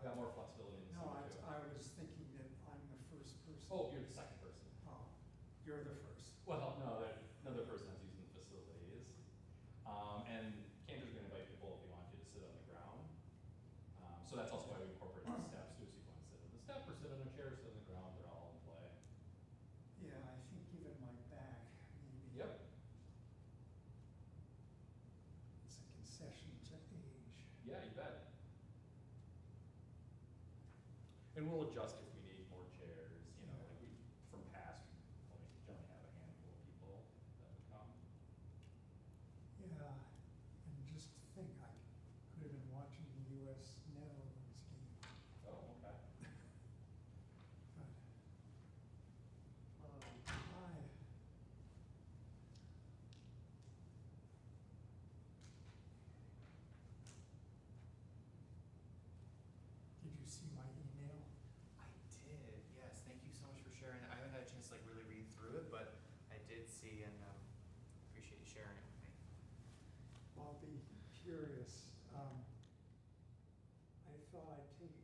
got more flexibility in the No, summer too. I was thinking that I'm the first person. Oh, you're the second person. Oh, you're the first. Well, no, another person that's using the facilities. And Cantor's gonna invite people if they want you to sit on the ground. So that's also why we incorporate the steps too, so if you want to sit on the step or sit on a chair, sit on the ground, they're all in play. Yeah, I think given my back, maybe. Yep. It's a concession to age. Yeah, you bet. And we'll adjust if we need more chairs, you know, like we, from past, we only have a handful of people that would come. Yeah, and just to think, I could have been watching the U.S. Netherlands game. Oh, okay. But, hi. Did you see my email? I did, yes. Thank you so much for sharing. I haven't had a chance to like really read through it, but I did see and appreciate you sharing it with me. I'll be curious. I thought I'd take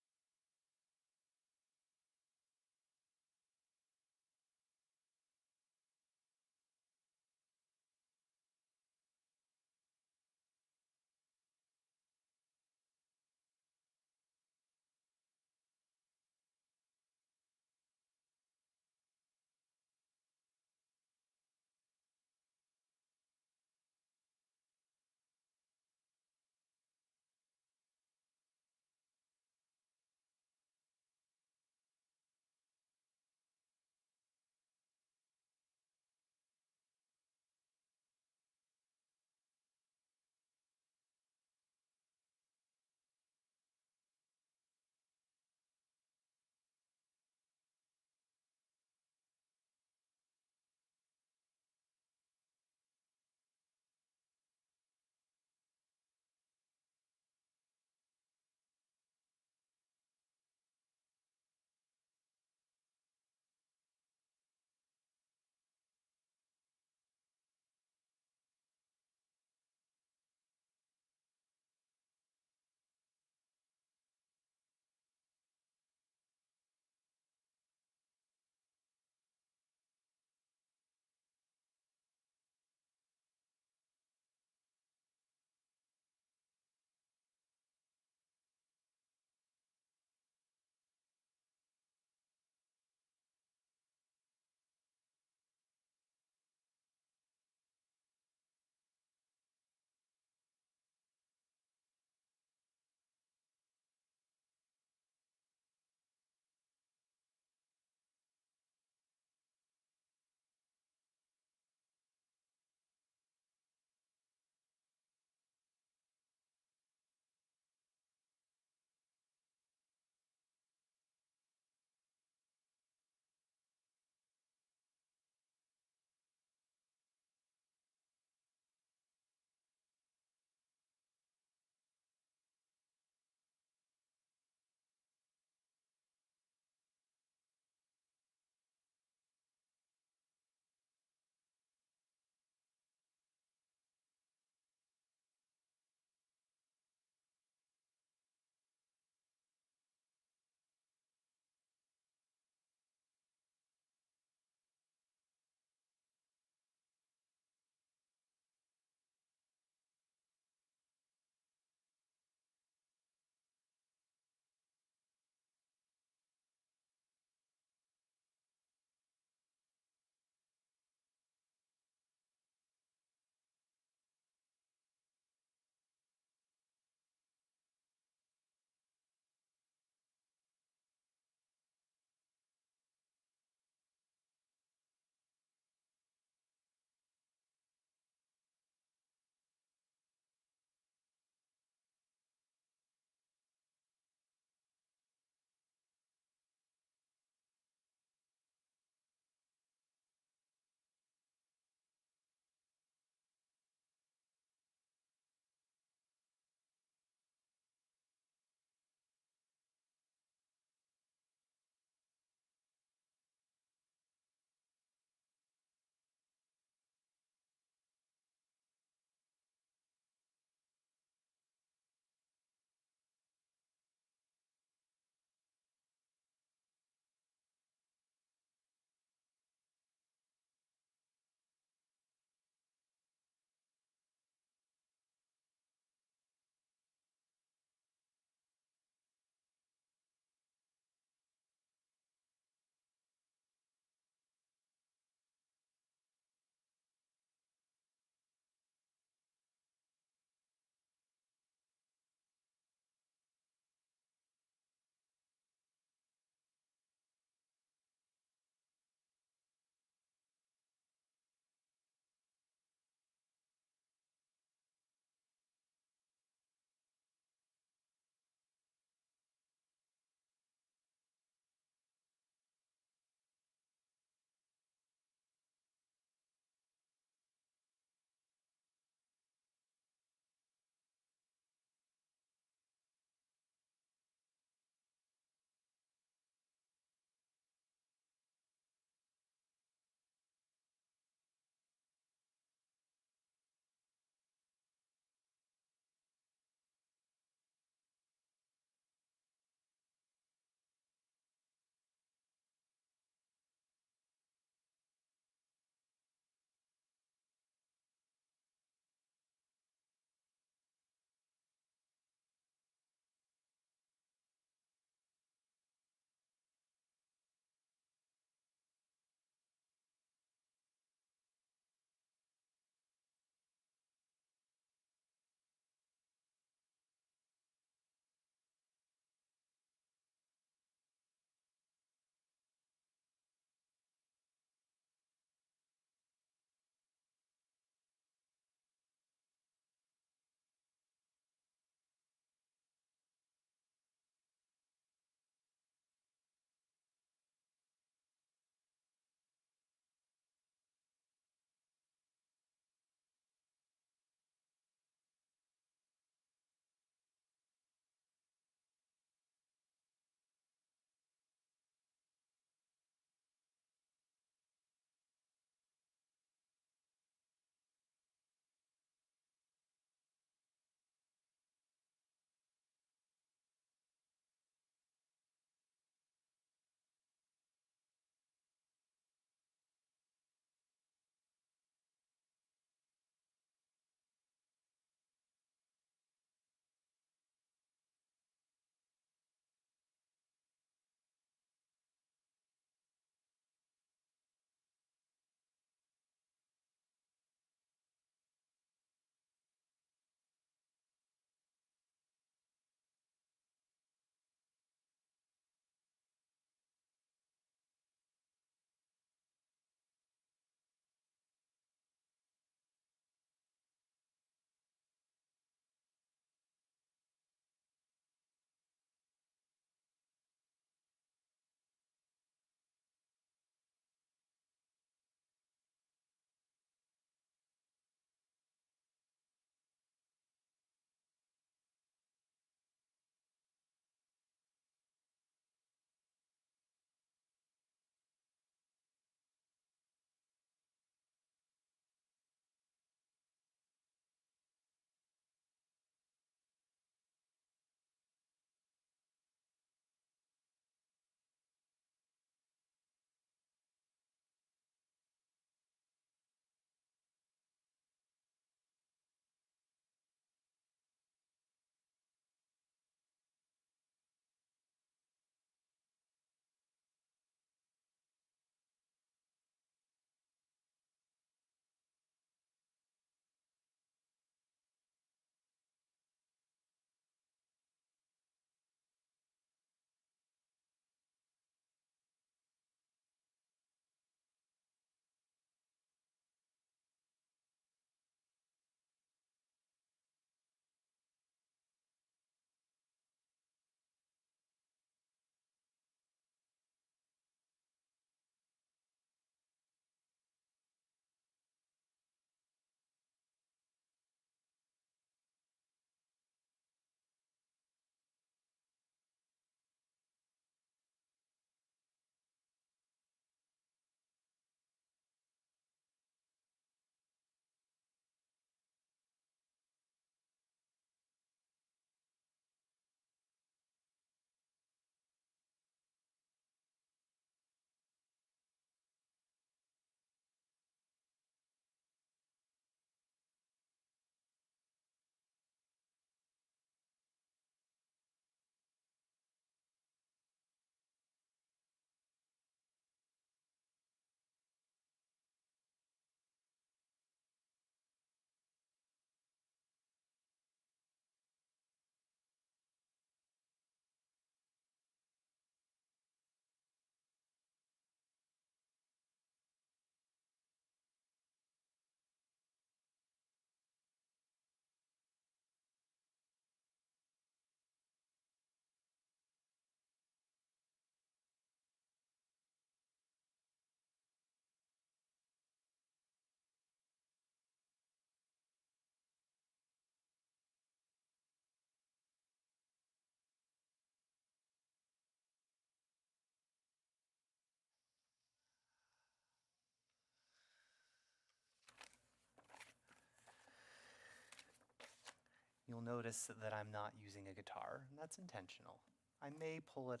you'll notice that I'm not using a guitar, and that's intentional. I may pull it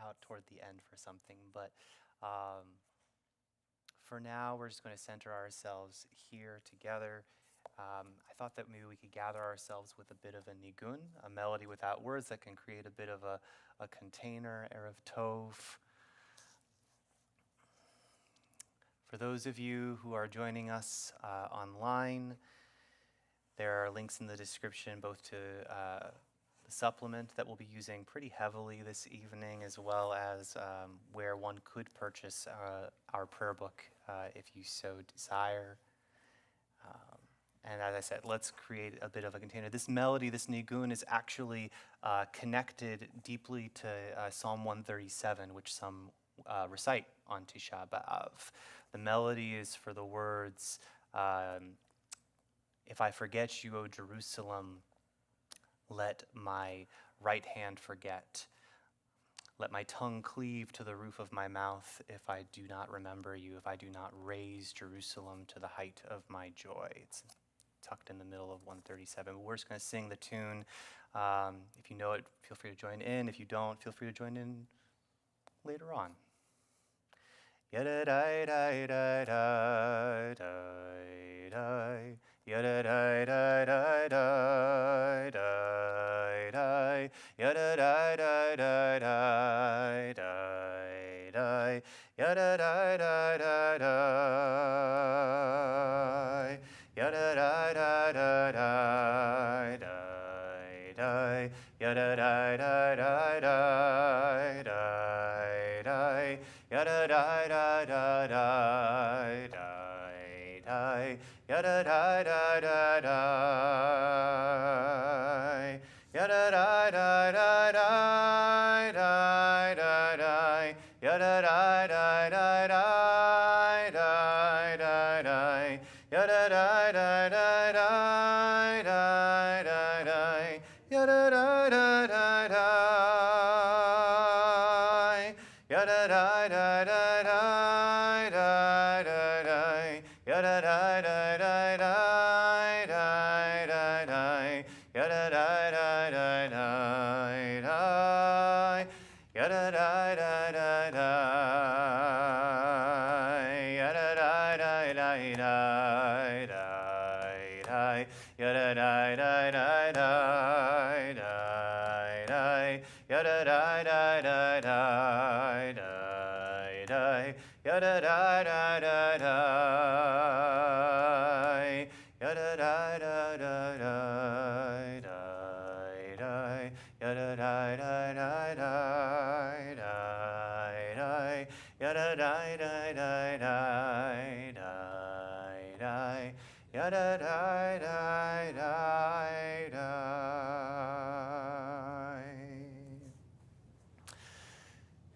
out toward the end for something, but for now, we're just going to center ourselves here together. I thought that maybe we could gather ourselves with a bit of a nigun, a melody without words that can create a bit of a container, Erev Tov. For those of you who are joining us online, there are links in the description both to the supplement that we'll be using pretty heavily this evening, as well as where one could purchase our prayer book if you so desire. And as I said, let's create a bit of a container. This melody, this nigun, is actually connected deeply to Psalm 137, which some recite on Tisha B'Av. The melody is for the words, if I forget you, O Jerusalem, let my right hand forget. Let my tongue cleave to the roof of my mouth if I do not remember you, if I do not raise Jerusalem to the height of my joy. It's tucked in the middle of 137. But we're just going to sing the tune. If you know it, feel free to join in. If you don't, feel free to join in later on.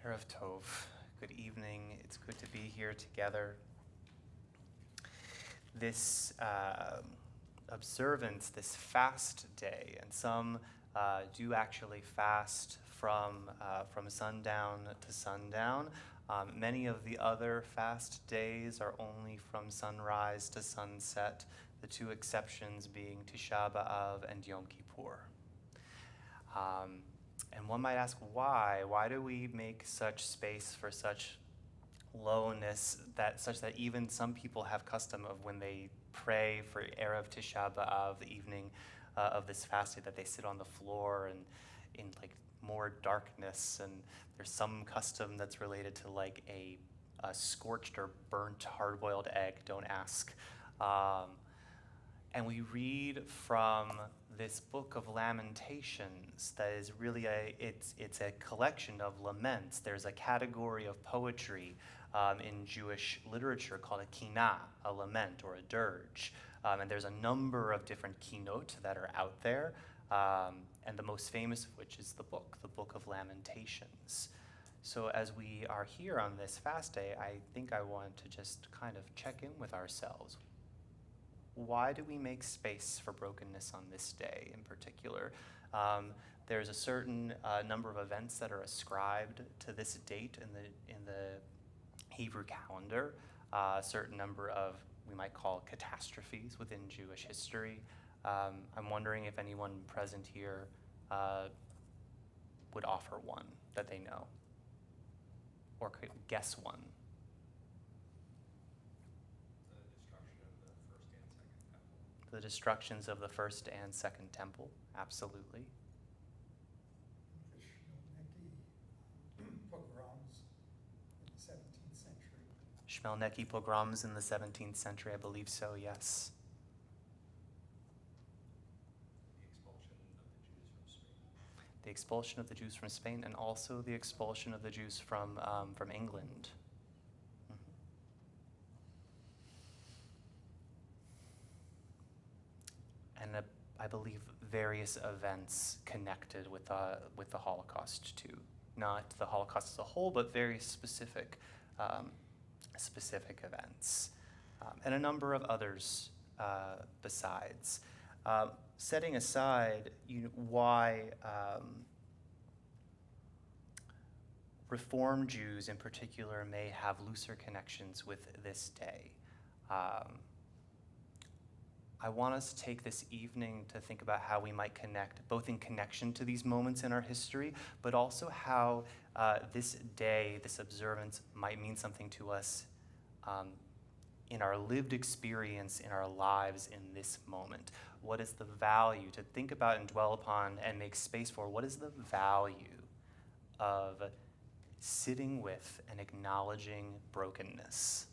Erev Tov. Good evening. It's good to be here together. This observance, this fast day, and some do actually fast from sundown to sundown. Many of the other fast days are only from sunrise to sunset, the two exceptions being Tisha B'Av and Yom Kippur. And one might ask why? Why do we make such space for such lowness, such that even some people have custom of when they pray for Erev Tisha B'Av, the evening of this fast day, that they sit on the floor and in like more darkness, and there's some custom that's related to like a scorched or burnt hard-boiled egg, don't ask. And we read from this book of Lamentations that is really it's a collection of laments. There's a category of poetry in Jewish literature called a kinah, a lament or a dirge. And there's a number of different kinot that are out there, and the most famous of which is the Book of Lamentations. So as we are here on this fast day, I think I want to just kind of check in with ourselves. Why do we make space for brokenness on this day in particular? There's a certain number of events that are ascribed to this date in the Hebrew calendar, a certain number of, we might call, catastrophes within Jewish history. I'm wondering if anyone present here would offer one that they know, or could guess one. The destructions of the first and second temple, absolutely. The Schmelnecki pogroms in the 17th century. Schmelnecki pogroms in the 17th century, I believe so, yes. The expulsion of the Jews from Spain, and also the expulsion of the Jews from England. And I believe various events connected with the Holocaust too. Not the Holocaust as a whole, but very specific events, and a number of others besides. Setting aside why Reform Jews in particular may have looser connections with this day. I want us to take this evening to think about how we might connect, both in connection to these moments in our history, but also how this day, this observance, might mean something to us in our lived experience, in our lives in this moment. What is the value to think about and dwell upon and make space for? What is the value of sitting with and acknowledging brokenness,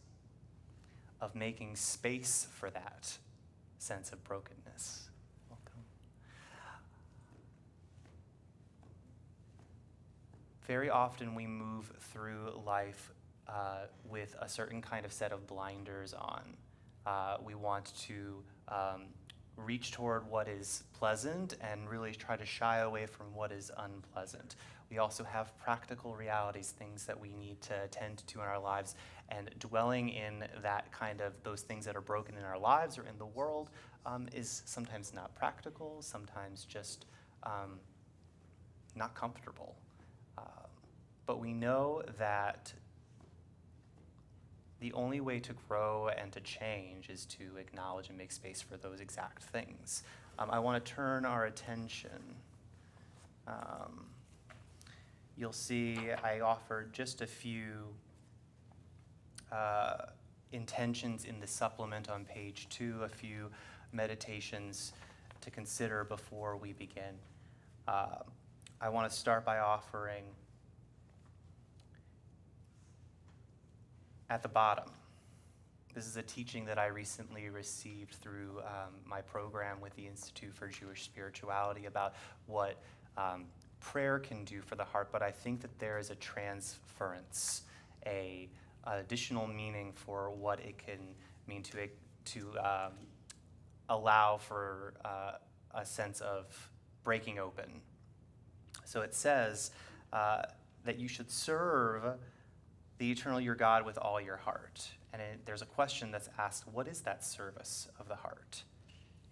of making space for that sense of brokenness? Welcome. Very often we move through life with a certain kind of set of blinders on. We want to reach toward what is pleasant and really try to shy away from what is unpleasant. We also have practical realities, things that we need to attend to in our lives, and dwelling in that kind of those things that are broken in our lives or in the world is sometimes not practical, sometimes just not comfortable. But we know that the only way to grow and to change is to acknowledge and make space for those exact things. I want to turn our attention. You'll see I offered just a few intentions in the supplement on page 2, a few meditations to consider before we begin. I want to start by offering at the bottom. This is a teaching that I recently received through my program with the Institute for Jewish Spirituality about what prayer can do for the heart, but I think that there is a transference, an additional meaning for what it can mean to allow for a sense of breaking open. So it says that you should serve the eternal your God with all your heart. And there's a question that's asked, what is that service of the heart?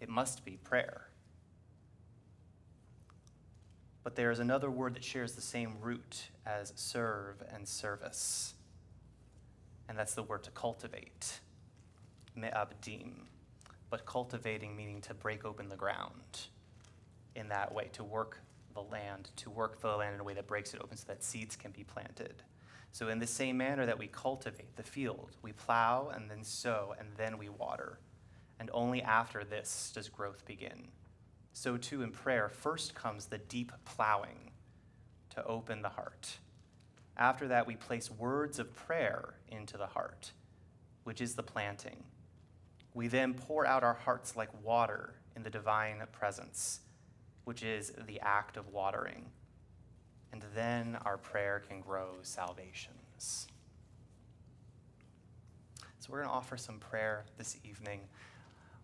It must be prayer. But there is another word that shares the same root as serve and service. And that's the word to cultivate, me'abdim. But cultivating meaning to break open the ground in that way, to work the land in a way that breaks it open so that seeds can be planted. So in the same manner that we cultivate the field, we plow and then sow and then we water. And only after this does growth begin. So too in prayer, first comes the deep plowing to open the heart. After that, we place words of prayer into the heart, which is the planting. We then pour out our hearts like water in the divine presence, which is the act of watering. And then our prayer can grow salvations. So we're going to offer some prayer this evening.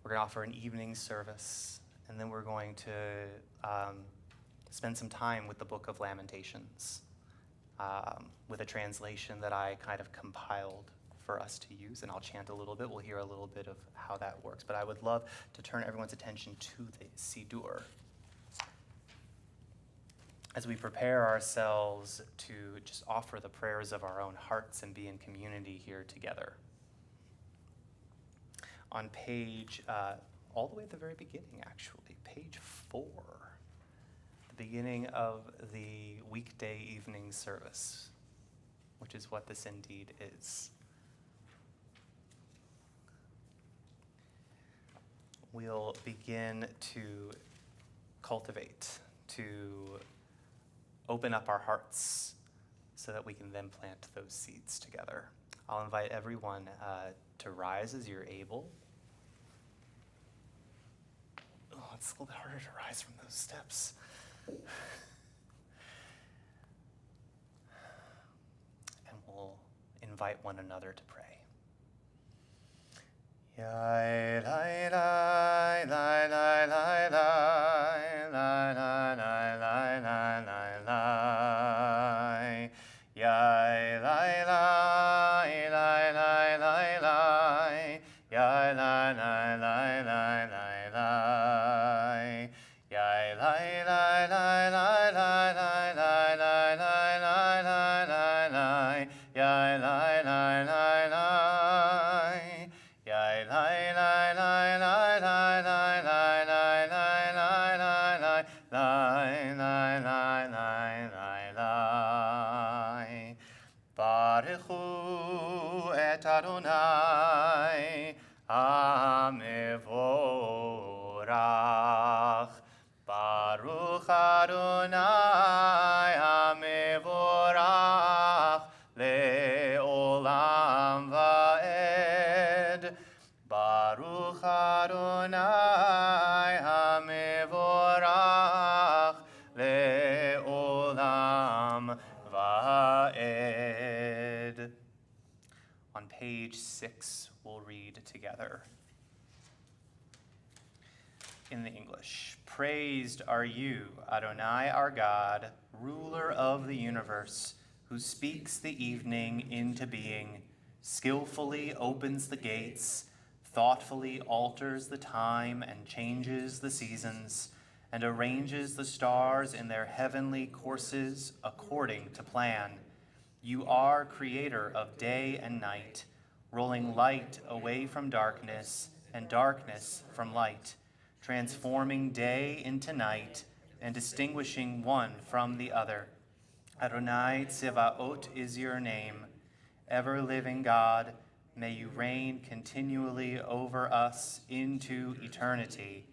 We're going to offer an evening service, and then we're going to spend some time with the Book of Lamentations, with a translation that I kind of compiled for us to use, and I'll chant a little bit. We'll hear a little bit of how that works. But I would love to turn everyone's attention to the Siddur as we prepare ourselves to just offer the prayers of our own hearts and be in community here together. On page all the way at the very beginning, actually, page 4, the beginning of the weekday evening service, which is what this indeed is. We'll begin to cultivate, to open up our hearts so that we can then plant those seeds together. I'll invite everyone to rise as you're able. Oh, it's a little bit harder to rise from those steps. And we'll invite one another to pray. Yai lai lai lai lai lai lai lai lai lai lai lai lai lai. Yai lai lai lai lai lai lai. Yai lai lai lai lai lai lai. Yai lai lai lai lai lai lai lai lai lai lai lai lai lai. Yai lai lai lai lai. Yai lai lai lai lai lai lai lai lai lai lai lai lai lai lai lai lai lai. Baruchu et Adonai HaMevorach. Baruch Adonai HaMevorach le'olam va'ed. Baruch Adonai HaMevorach le'olam va'ed. On page 6, we'll read together in the English. Praised are you, Adonai our God, ruler of the universe, who speaks the evening into being, skillfully opens the gates, thoughtfully alters the time and changes the seasons, and arranges the stars in their heavenly courses according to plan. You are creator of day and night, rolling light away from darkness and darkness from light, transforming day into night and distinguishing one from the other. Adonai Tsevaot is your name. Ever-living God, may you reign continually over us into eternity.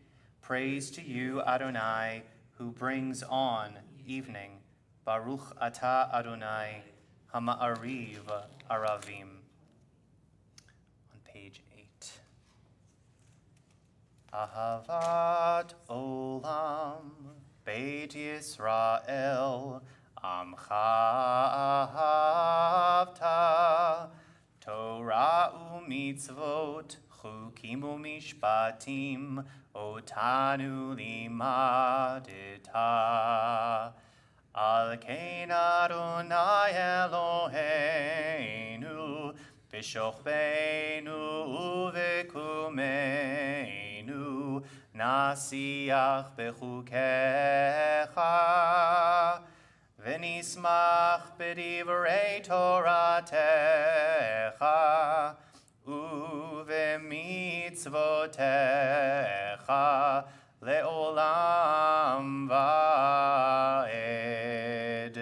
Praise to you, Adonai, who brings on evening. Baruch atah Adonai, Hama'ariv Aravim. On page 8. Ahavat Olam, Beit Yisrael, Amcha ahavta, Torah u'mitzvot, chukim u'mishpatim, otanu limadita. Al kein Adonai Eloheinu, b'shochbeinu u'v'kumeinu, nasiach b'chukecha, v'nismach b'divrei Toratecha, u'v'mitzvotecha, le'olam va'ed.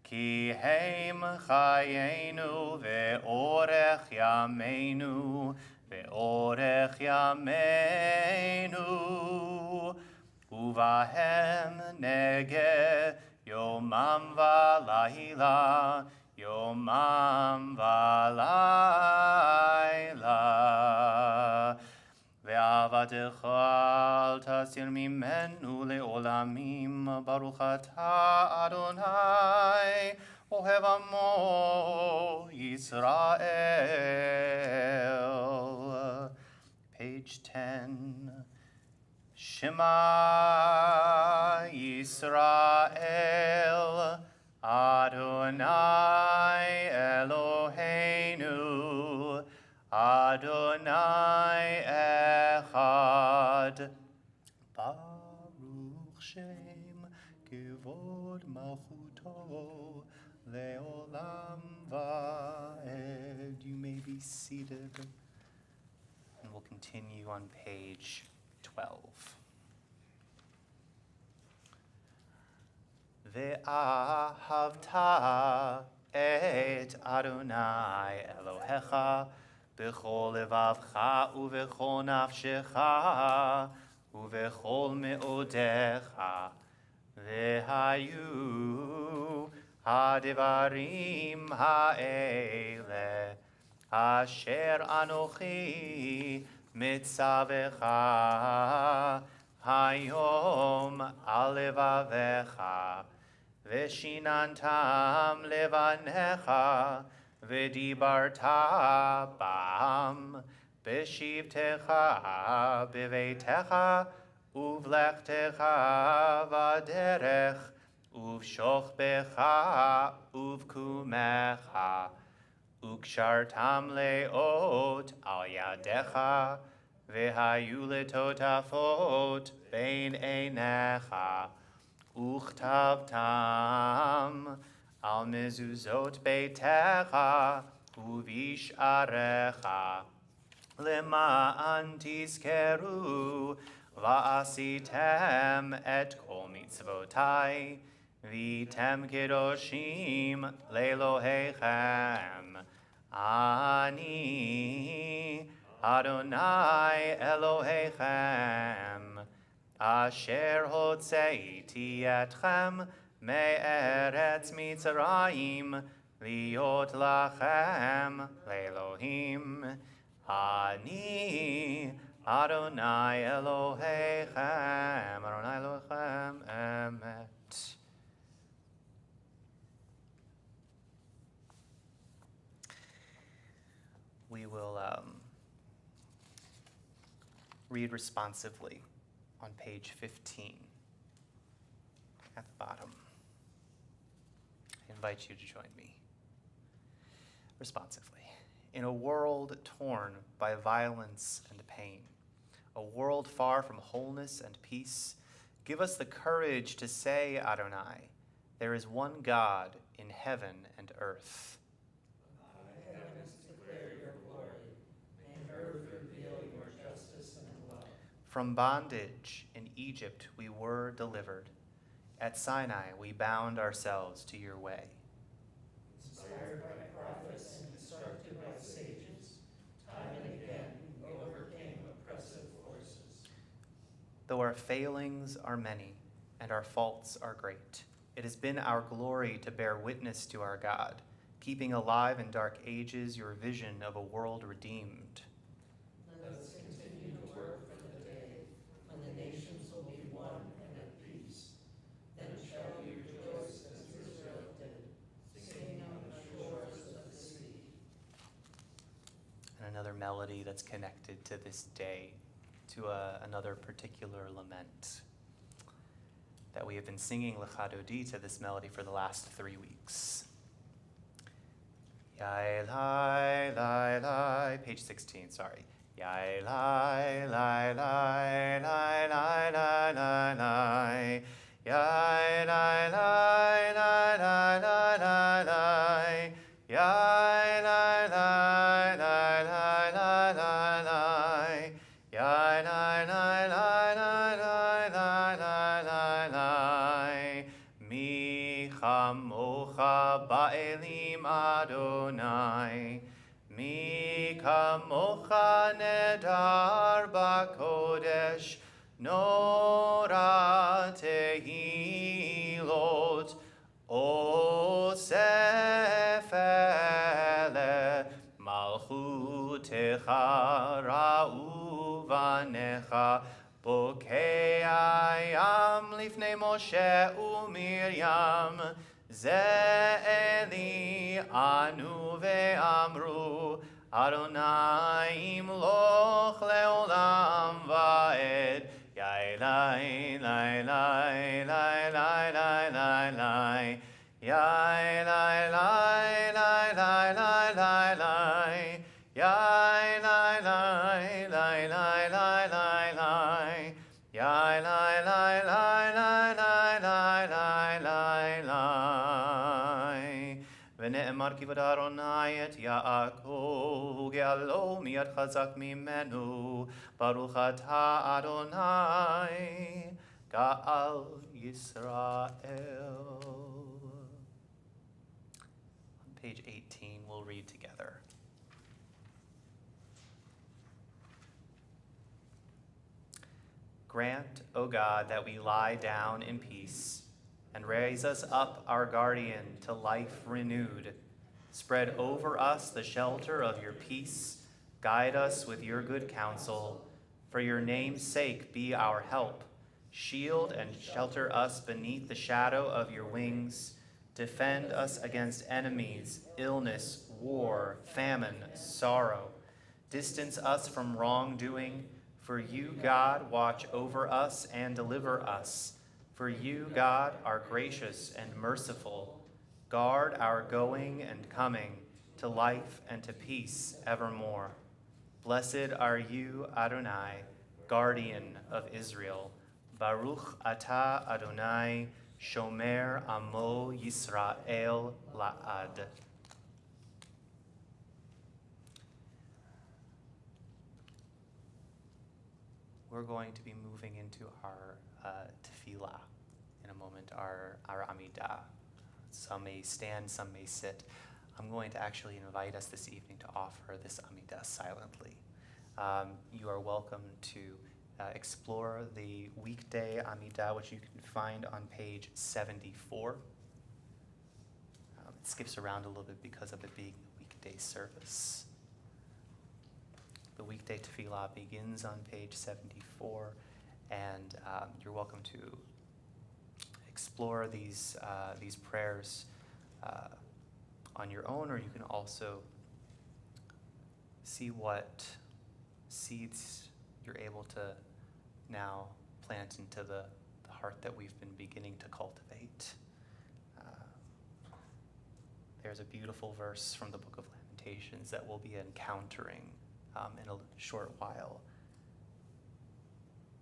Ki heim chayenu ve'orech yameinu, ve'orech yameinu, uvahem negeh yomam v'layla, yomam v'layla. Ve'avatecha al tasir mimenu le'olamim, Baruch atah Adonai, ohev amo Yisrael. Page 10. Shema Yisrael, Adonai Eloheinu, Adonai Echad. Baruch Shem Kivod Malchuto Leolam Va'ed. You may be seated. And we'll continue on page 12. Ve'ahavta et Adonai Elohecha b'chol levavcha u'v'chol nafshecha u'v'chol me'odecha ve'hayu ha'devarim ha'ele asher anochi mitzavecha hayom al levavecha Veshinantam levanecha, v'dibarta bam, b'shivtecha, b'veitecha, uvlechtecha v'derech, uvshochbecha, uvkumecha, ukshartam leot al yadecha, v'hayu letotafot bein einecha, Uchtavtam al mezuzot beitecha uvish'arecha lema'an tizkeru va'asitem et kol mitzvotai v'item kedoshim le'Elohechem ani Adonai Elohechem Asher hotzeiti etchem me'eretz Mitzrayim liot lachem le'Elohim Ani Adonai Elohechem Adonai Elohechem emet. We will read responsively on page 15 at the bottom. I invite you to join me. Responsively. In a world torn by violence and pain, a world far from wholeness and peace, give us the courage to say, Adonai, there is one God in heaven and earth. From bondage in Egypt we were delivered. At Sinai we bound ourselves to your way. Inspired by prophets and instructed by sages, time and again we overcame oppressive forces. Though our failings are many and our faults are great, it has been our glory to bear witness to our God, keeping alive in dark ages your vision of a world redeemed. Let us continue to work for the day when the nations will be one and at peace. Then shall we rejoice as Israel did, singing on the shores of the sea. And another melody that's connected to this day, to another particular lament that we have been singing L'chadodi to this melody for the last 3 weeks. Yai lai lai lai, page 16, sorry. Yai lai lai lai lai lai lai lai lai. Yai lai lai lai lai lai lai lai. Yai lai lai lai lai lai lai lai. Yai lai lai lai lai lai lai lai lai lai. Mi chamocha ba'elim Adonai. Mi kamocha nedar b'kodesh, nora tehilot, osef ele, malchutecha ra'u vanecha, bokei ayam lifnei Moshe u'Miriam, Ze'eli anu ve'amru, Adonai imloch le'olam va'ed. Yai lai lai lai lai lai lai lai lai. Yai lai lai lai lai lai lai lai. Yai lai lai lai lai lai lai lai. Yai lai lai lai lai lai lai lai lai lai. מרכיב אדוני את יעקב, גאלו מיד חזק ממנו, ברוך אתה אדוני, גאל ישראל. On page 18, we'll read together. Grant, O God, that we lie down in peace, and raise us up, our guardian, to life renewed. Spread over us the shelter of your peace. Guide us with your good counsel. For your name's sake, be our help. Shield and shelter us beneath the shadow of your wings. Defend us against enemies, illness, war, famine, sorrow. Distance us from wrongdoing. For you, God, watch over us and deliver us. For you, God, are gracious and merciful. Guard our going and coming to life and to peace evermore. Blessed are you, Adonai, guardian of Israel. Baruch atah Adonai, shomer amo Yisrael la'ad. We're going to be moving into our tefillah in a moment, our Amidah. Some may stand, some may sit. I'm going to actually invite us this evening to offer this Amidah silently. You are welcome to explore the weekday Amidah, which you can find on page 74. It skips around a little bit because of it being a weekday service. The weekday tefillah begins on page 74, and you're welcome to explore these prayers on your own, or you can also see what seeds you're able to now plant into the heart that we've been beginning to cultivate. There's a beautiful verse from the book of Lamentations that we'll be encountering in a short while.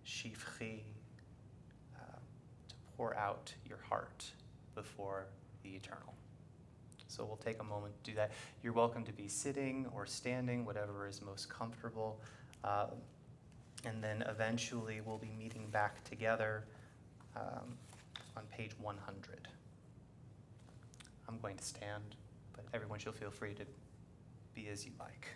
Shifchi, to pour out your heart before the eternal. So we'll take a moment to do that. You're welcome to be sitting or standing, whatever is most comfortable. And then eventually we'll be meeting back together on page 100. I'm going to stand, but everyone should feel free to be as you like.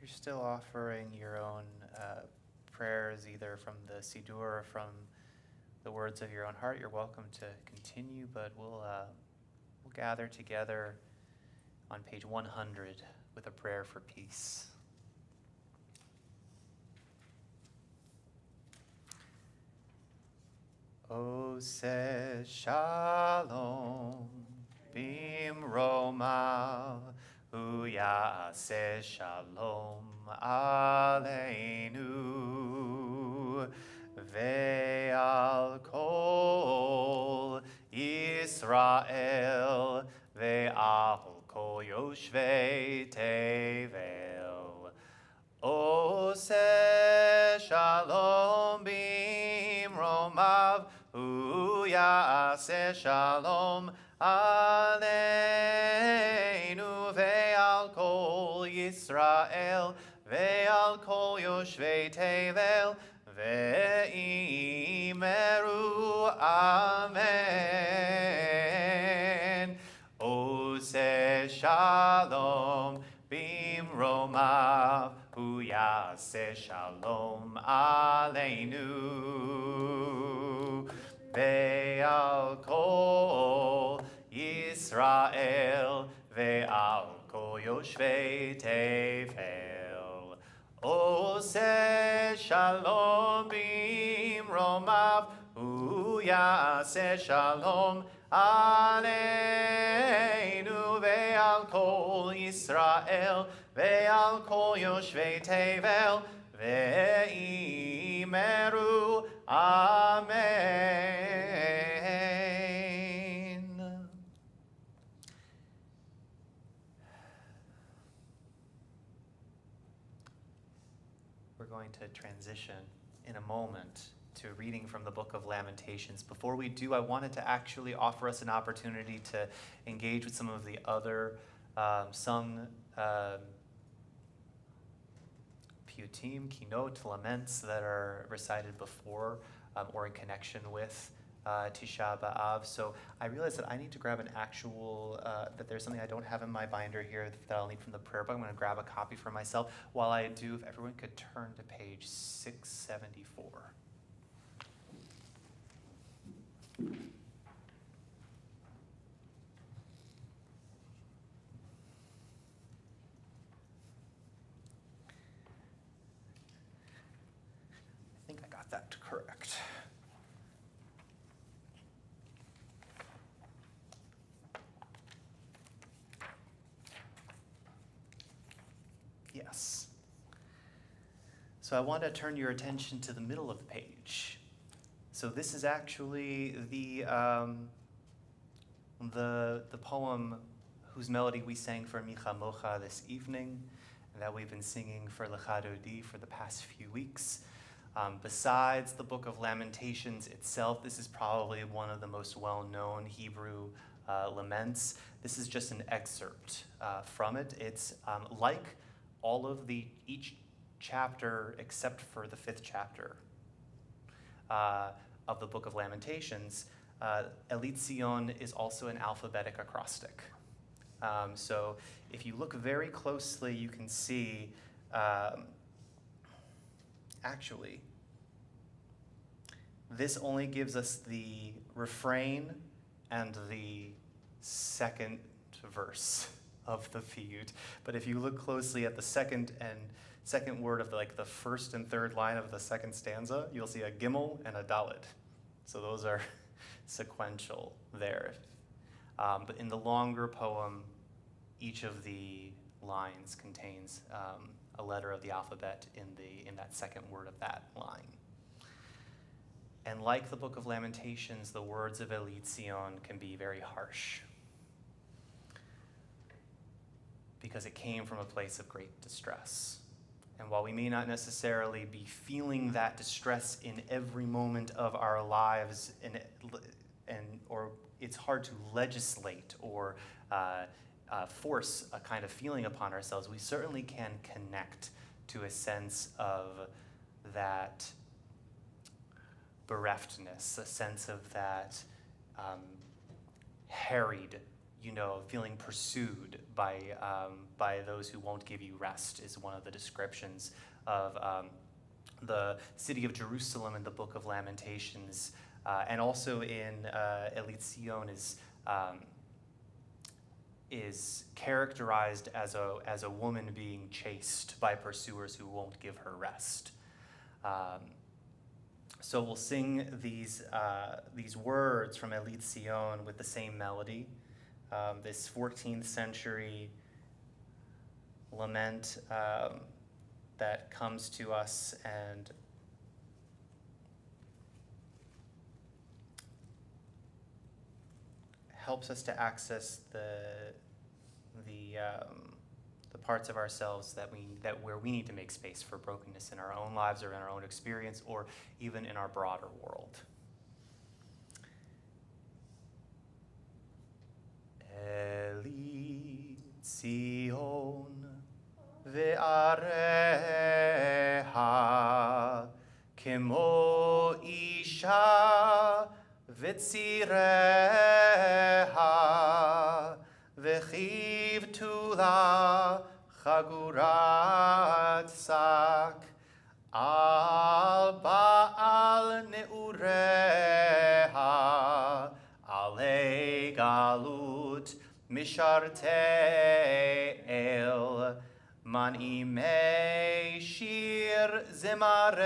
you're still offering your own prayers, either from the Siddur or from the words of your own heart, you're welcome to continue, but we'll gather together on page 100 with a prayer for peace. Ose shalom bimromav uyase shalom aleinu ve'al kol Yisrael ve'al kol yoshvei tevel. Ose shalom bimromav uyase shalom aleinu ve'al kol Yisrael ve'al kol yoshvei tevel ve'imeru amen. Ose shalom bimromav uyase shalom aleinu ve'al kol Yisrael ve'al kol yoshvei tevel. Ose shalom bimromav uyase shalom aleinu ve'al kol Yisrael ve'al kol yoshvei tevel ve'imeru amen. We're going to transition in a moment to reading from the Book of Lamentations. Before we do, I wanted to actually offer us an opportunity to engage with some of the other sung piyutim, kinot, laments that are recited before or in connection with Tisha B'Av. So I realized that I need to grab an actual, that there's something I don't have in my binder here that I'll need from the prayer book. I'm going to grab a copy for myself. While I do, if everyone could turn to page 674. I think I got that correct. Yes. So I want to turn your attention to the middle of the page. So this is actually the poem whose melody we sang for Micha Mocha this evening, and that we've been singing for Lecha Dodi for the past few weeks. Besides the Book of Lamentations itself, this is probably one of the most well-known Hebrew laments. This is just an excerpt from it. It's like all of each chapter except for the 5th chapter of the Book of Lamentations. Elitzion is also an alphabetic acrostic. So if you look very closely, you can see, actually, this only gives us the refrain and the second verse of the piyut. But if you look closely at the second word of the first and third line of the second stanza, you'll see a gimel and a dalet. So those are sequential there. But in the longer poem, each of the lines contains a letter of the alphabet in that second word of that line. And like the Book of Lamentations, the words of Elitzion can be very harsh, because it came from a place of great distress. And while we may not necessarily be feeling that distress in every moment of our lives, or it's hard to legislate or force a kind of feeling upon ourselves, we certainly can connect to a sense of that bereftness, a sense of that harried feeling pursued by those who won't give you rest is one of the descriptions of the city of Jerusalem in the Book of Lamentations, and also in Elit Sion is characterized as a woman being chased by pursuers who won't give her rest. So we'll sing these words from Elit Sion with the same melody. This 14th century lament that comes to us and helps us to access the parts of ourselves where we need to make space for brokenness in our own lives or in our own experience or even in our broader world. Elit Sion ve'areha kemo isha v'tzireha v'chivtu la chagurat sak al ba'al neureha alei galut misharte el man'imei shir zemareha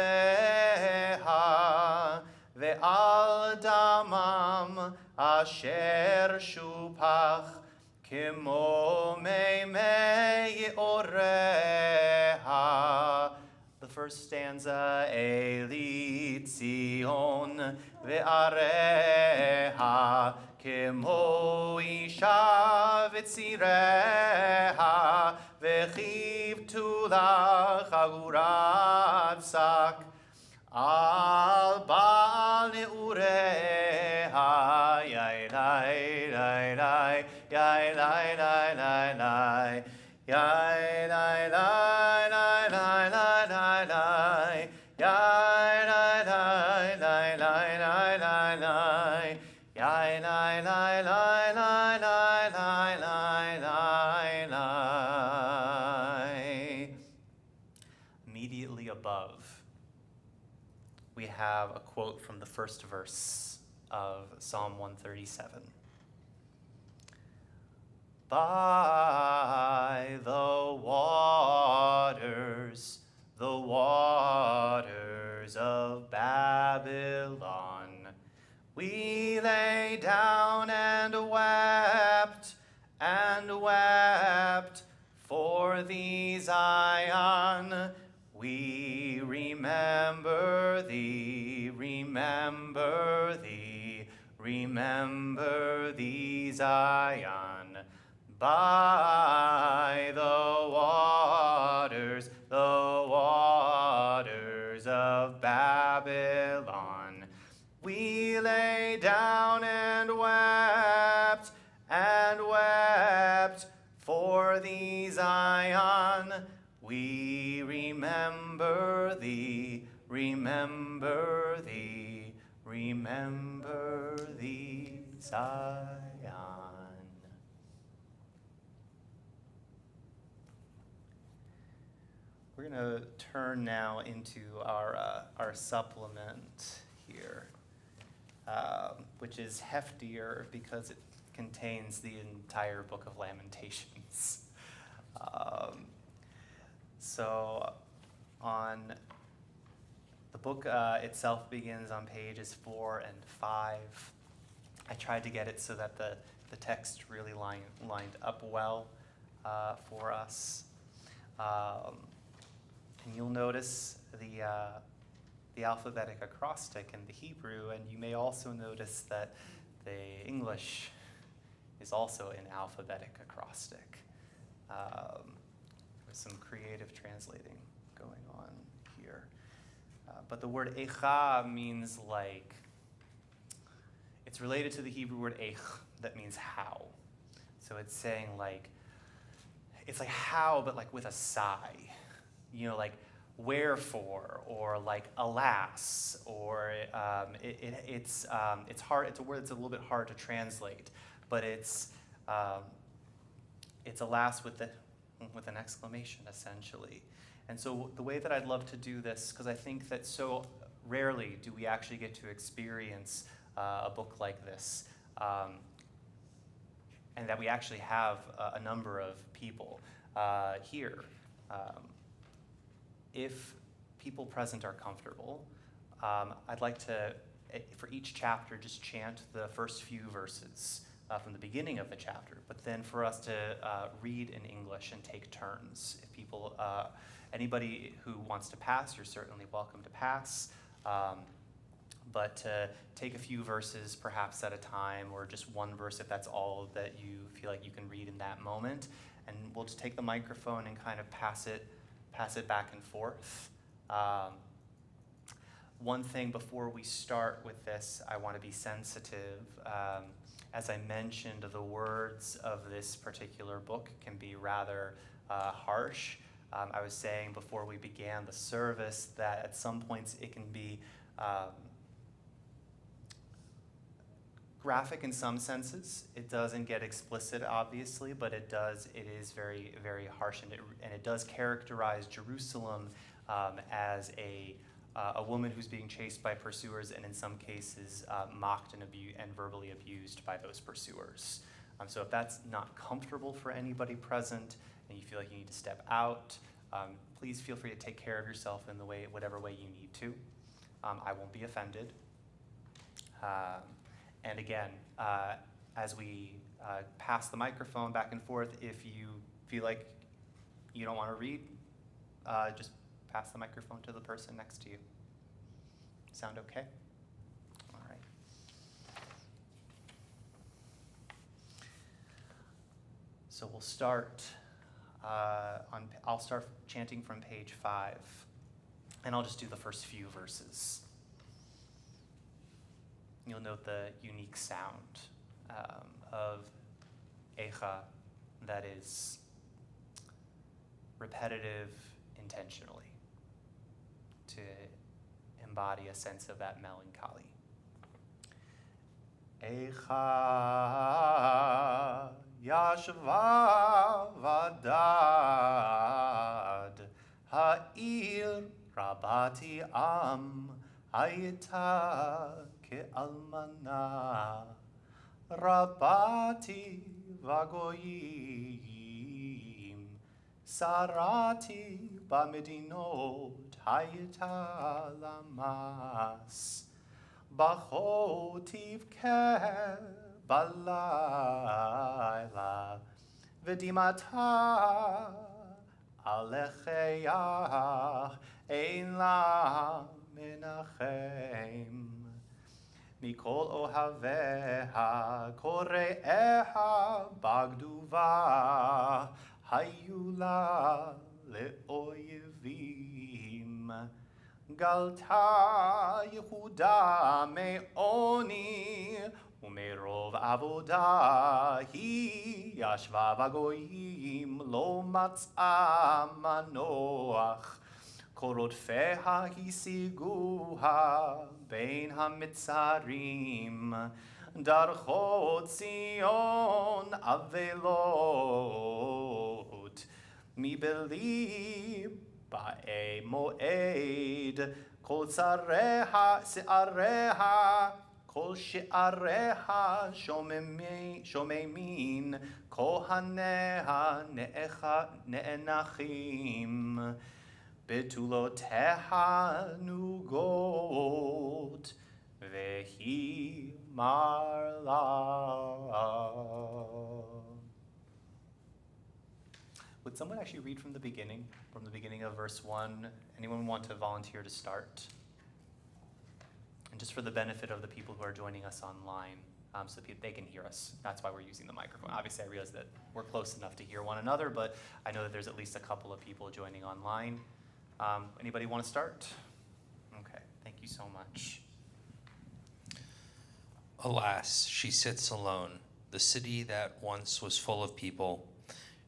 ve'al damam asher shupach kemo mei oreha. The first stanza, Elit Sion ve'areha kemo isha v'tzireha v'chivtu la chagurat sak al ba'al neureha yai lai lai lai yai lai lai lai lai yai lai lai lai lai lai lai lai yai lai lai lai lai lai lai lai yai lai lai lai lai lai lai lai lai. Immediately above, we have a quote from the first verse of Psalm 137. By the waters of Babylon, we lay down and wept for thee, Zion. We remember thee, Zion. By the waters of Babylon, we lay down and wept for thee, Zion. We remember thee, Zion. We're going to turn now into our supplement here, which is heftier because it contains the entire book of Lamentations. So on the book itself begins on pages 4 and 5. I tried to get it so that the text really lined up well for us. And you'll notice the alphabetic acrostic in the Hebrew, and you may also notice that the English is also an alphabetic acrostic. There's some creative translating going on here. But the word echa means like, it's related to the Hebrew word ech, that means how. So it's saying like, it's like how, but like with a sigh. Like wherefore, or like alas, or it's hard. It's a word that's a little bit hard to translate, but it's It's alas with an exclamation, essentially. And so the way that I'd love to do this, because I think that so rarely do we actually get to experience a book like this, and that we actually have a number of people here. If people present are comfortable, I'd like to, for each chapter, just chant the first few verses from the beginning of the chapter, but then for us to read in English and take turns. If people, anybody who wants to pass, you're certainly welcome to pass, but to take a few verses perhaps at a time, or just one verse if that's all that you feel like you can read in that moment, and we'll just take the microphone and kind of pass it back and forth. One thing before we start with this, I want to be sensitive. As I mentioned, the words of this particular book can be rather harsh. I was saying before we began the service that at some points it can be graphic in some senses. It doesn't get explicit, obviously, but it is very, very harsh, and it does characterize Jerusalem as a woman who's being chased by pursuers, and in some cases mocked and verbally abused by those pursuers. So if that's not comfortable for anybody present, and you feel like you need to step out, please feel free to take care of yourself in whatever way you need to. I won't be offended. And again, as we pass the microphone back and forth, if you feel like you don't want to read, just pass the microphone to the person next to you. Sound okay? All right. So we'll start I'll start chanting from page 5, and I'll just do the first few verses. You'll note the unique sound of Echa that is repetitive intentionally to embody a sense of that melancholy. Echa yashva vadad ha'ir rabati am hayita ke'almana rabati vagoyim sarati bamedinot hayita lamas bachotiv ke balayla v'dimata alecheyach ein la menachem mikol ohaveha kore'eha bagduva hayula le'oyevim galta Yehuda me'oni umerov avoda hi yashva vagoyim lo matzah manoach korodfeha hisiguha bein hamitzarim darchot Zion avelot mibeli ba'e moed kol se'areha kol she'areha shomemin kohaneha ne'enachim betuloteha nugot vehi marla. Would someone actually read from the beginning of verse 1? Anyone want to volunteer to start? And just for the benefit of the people who are joining us online, so they can hear us. That's why we're using the microphone. Obviously, I realize that we're close enough to hear one another, but I know that there's at least a couple of people joining online. Anybody want to start? Okay, thank you so much. Alas, she sits alone, the city that once was full of people.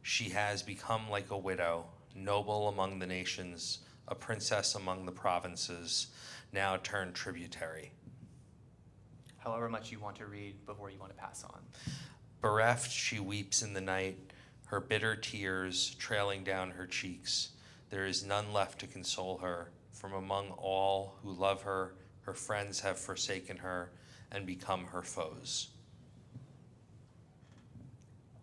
She has become like a widow, noble among the nations, a princess among the provinces, now turned tributary. However much you want to read before you want to pass on. Bereft, she weeps in the night, her bitter tears trailing down her cheeks. There is none left to console her. From among all who love her, her friends have forsaken her and become her foes.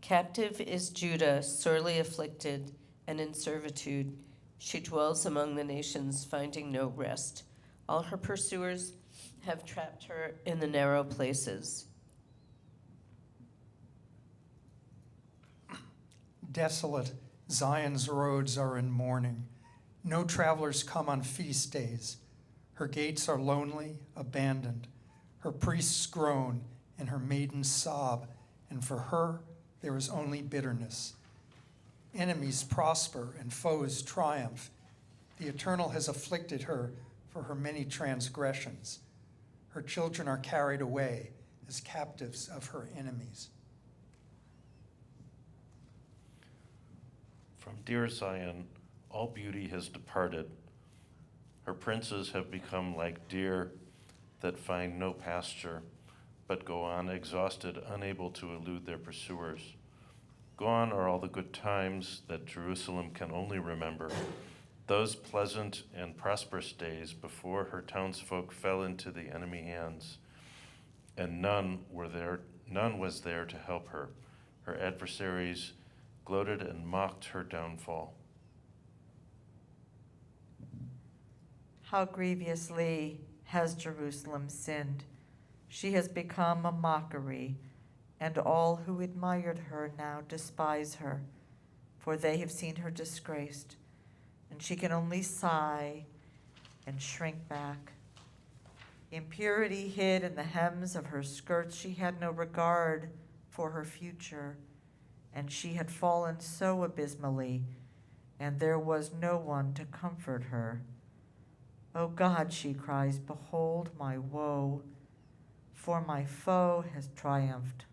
Captive is Judah, sorely afflicted and in servitude. She dwells among the nations, finding no rest. All her pursuers have trapped her in the narrow places. Desolate, Zion's roads are in mourning. No travelers come on feast days. Her gates are lonely, abandoned. Her priests groan and her maidens sob, and for her there is only bitterness. Enemies prosper and foes triumph. The Eternal has afflicted her for her many transgressions. Her children are carried away as captives of her enemies. From dear Zion, all beauty has departed. Her princes have become like deer that find no pasture, but go on exhausted, unable to elude their pursuers. Gone are all the good times that Jerusalem can only remember, those pleasant and prosperous days before her townsfolk fell into the enemy hands, and none was there to help her. Her adversaries gloated and mocked her downfall. How grievously has Jerusalem sinned. She has become a mockery, and all who admired her now despise her, for they have seen her disgraced, and she can only sigh and shrink back. Impurity hid in the hems of her skirts. She had no regard for her future, and she had fallen so abysmally, and there was no one to comfort her. O God, she cries, behold my woe, for my foe has triumphed.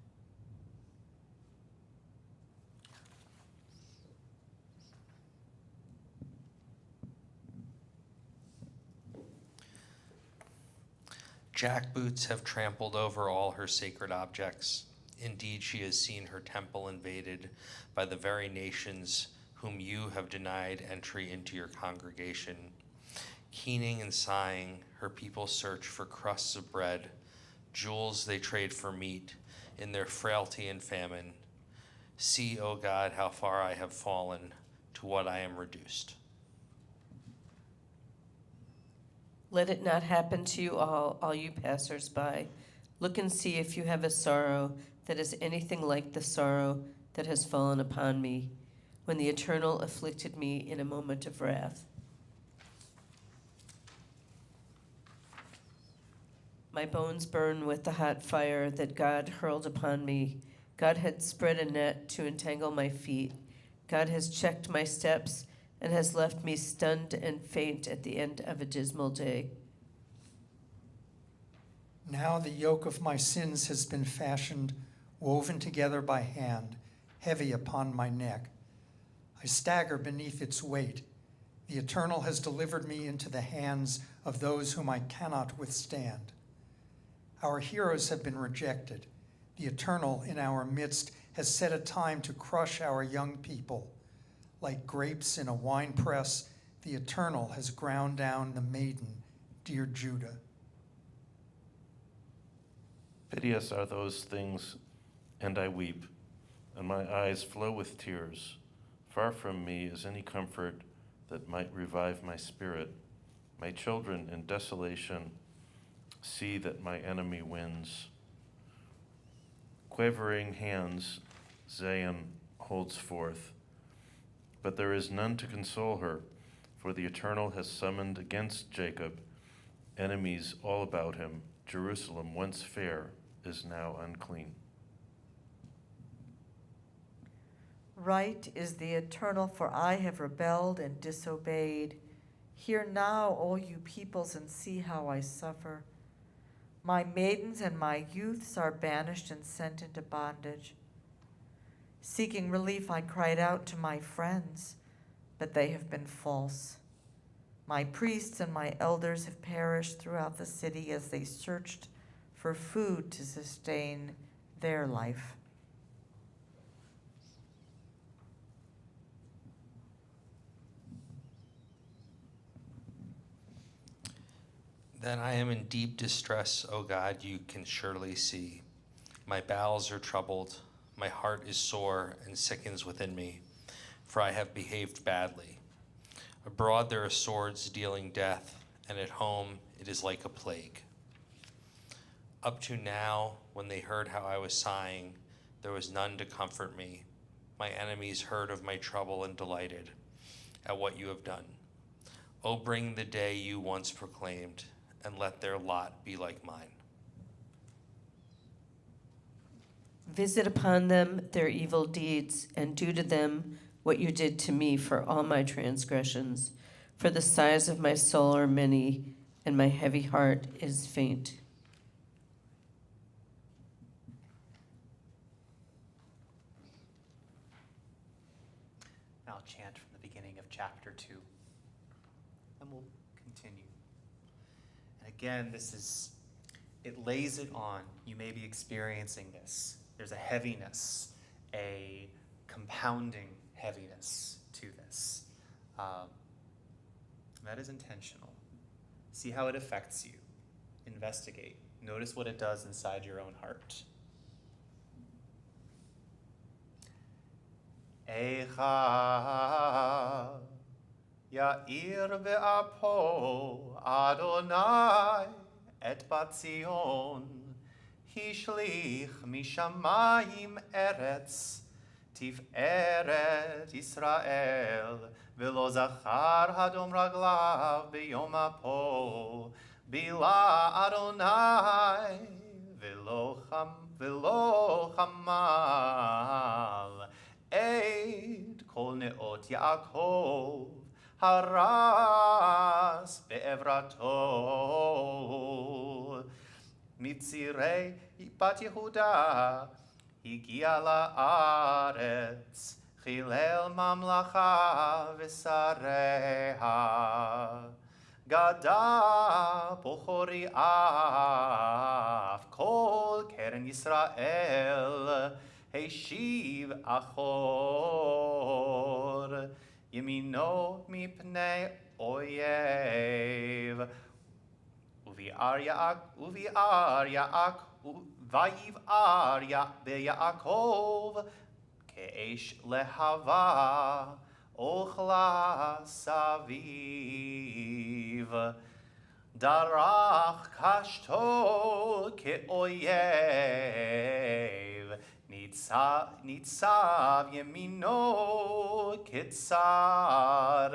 Jackboots have trampled over all her sacred objects. Indeed, she has seen her temple invaded by the very nations whom you have denied entry into your congregation. Keening and sighing, her people search for crusts of bread, jewels they trade for meat, in their frailty and famine. See, O God, how far I have fallen, to what I am reduced. Let it not happen to you all you passers-by. Look and see if you have a sorrow that is anything like the sorrow that has fallen upon me, when the Eternal afflicted me in a moment of wrath. My bones burn with the hot fire that God hurled upon me. God had spread a net to entangle my feet. God has checked my steps and has left me stunned and faint at the end of a dismal day. Now the yoke of my sins has been fashioned, woven together by hand, heavy upon my neck. I stagger beneath its weight. The Eternal has delivered me into the hands of those whom I cannot withstand. Our heroes have been rejected. The Eternal in our midst has set a time to crush our young people. Like grapes in a winepress, the Eternal has ground down the maiden, dear Judah. Piteous are those things, and I weep, and my eyes flow with tears. Far from me is any comfort that might revive my spirit. My children in desolation see that my enemy wins. Quavering hands Zion holds forth, but there is none to console her, for the Eternal has summoned against Jacob enemies all about him. Jerusalem, once fair, is now unclean. Right is the Eternal, for I have rebelled and disobeyed. Hear now, all you peoples, and see how I suffer. My maidens and my youths are banished and sent into bondage. Seeking relief, I cried out to my friends, but they have been false. My priests and my elders have perished throughout the city as they searched for food to sustain their life. That I am in deep distress, O God, you can surely see. My bowels are troubled, my heart is sore and sickens within me, for I have behaved badly. Abroad there are swords dealing death, and at home it is like a plague. Up to now, when they heard how I was sighing, there was none to comfort me. My enemies heard of my trouble and delighted at what you have done. O bring the day you once proclaimed, and let their lot be like mine. Visit upon them their evil deeds, and do to them what you did to me for all my transgressions. For the sighs of my soul are many, and my heavy heart is faint. I'll chant from the beginning of chapter 2, and we'll continue. And again, it lays it on. You may be experiencing this. There's a heaviness, a compounding heaviness to this. That is intentional. See how it affects you. Investigate. Notice what it does inside your own heart. Eicha Ya'ir be'apo Adonai et batzion Hishlich mishamayim eretz Tiferet Yisrael V'lo zachar hadom raglav b'yom apo Bila Adonai V'lo chamal Eid kol neot Yaakov Haras be'evrato Mitzirei bat Yehuda Higia la'aretz Chilel mamlacha v'sareha Gada bochori af Kol keren Yisrael Heishiv achor Yemino mipnei oyev Vayivar beYaakov Ke'esh lehava Ochla saviv Darach kashto ke'oyev Nitzav yemino kitzar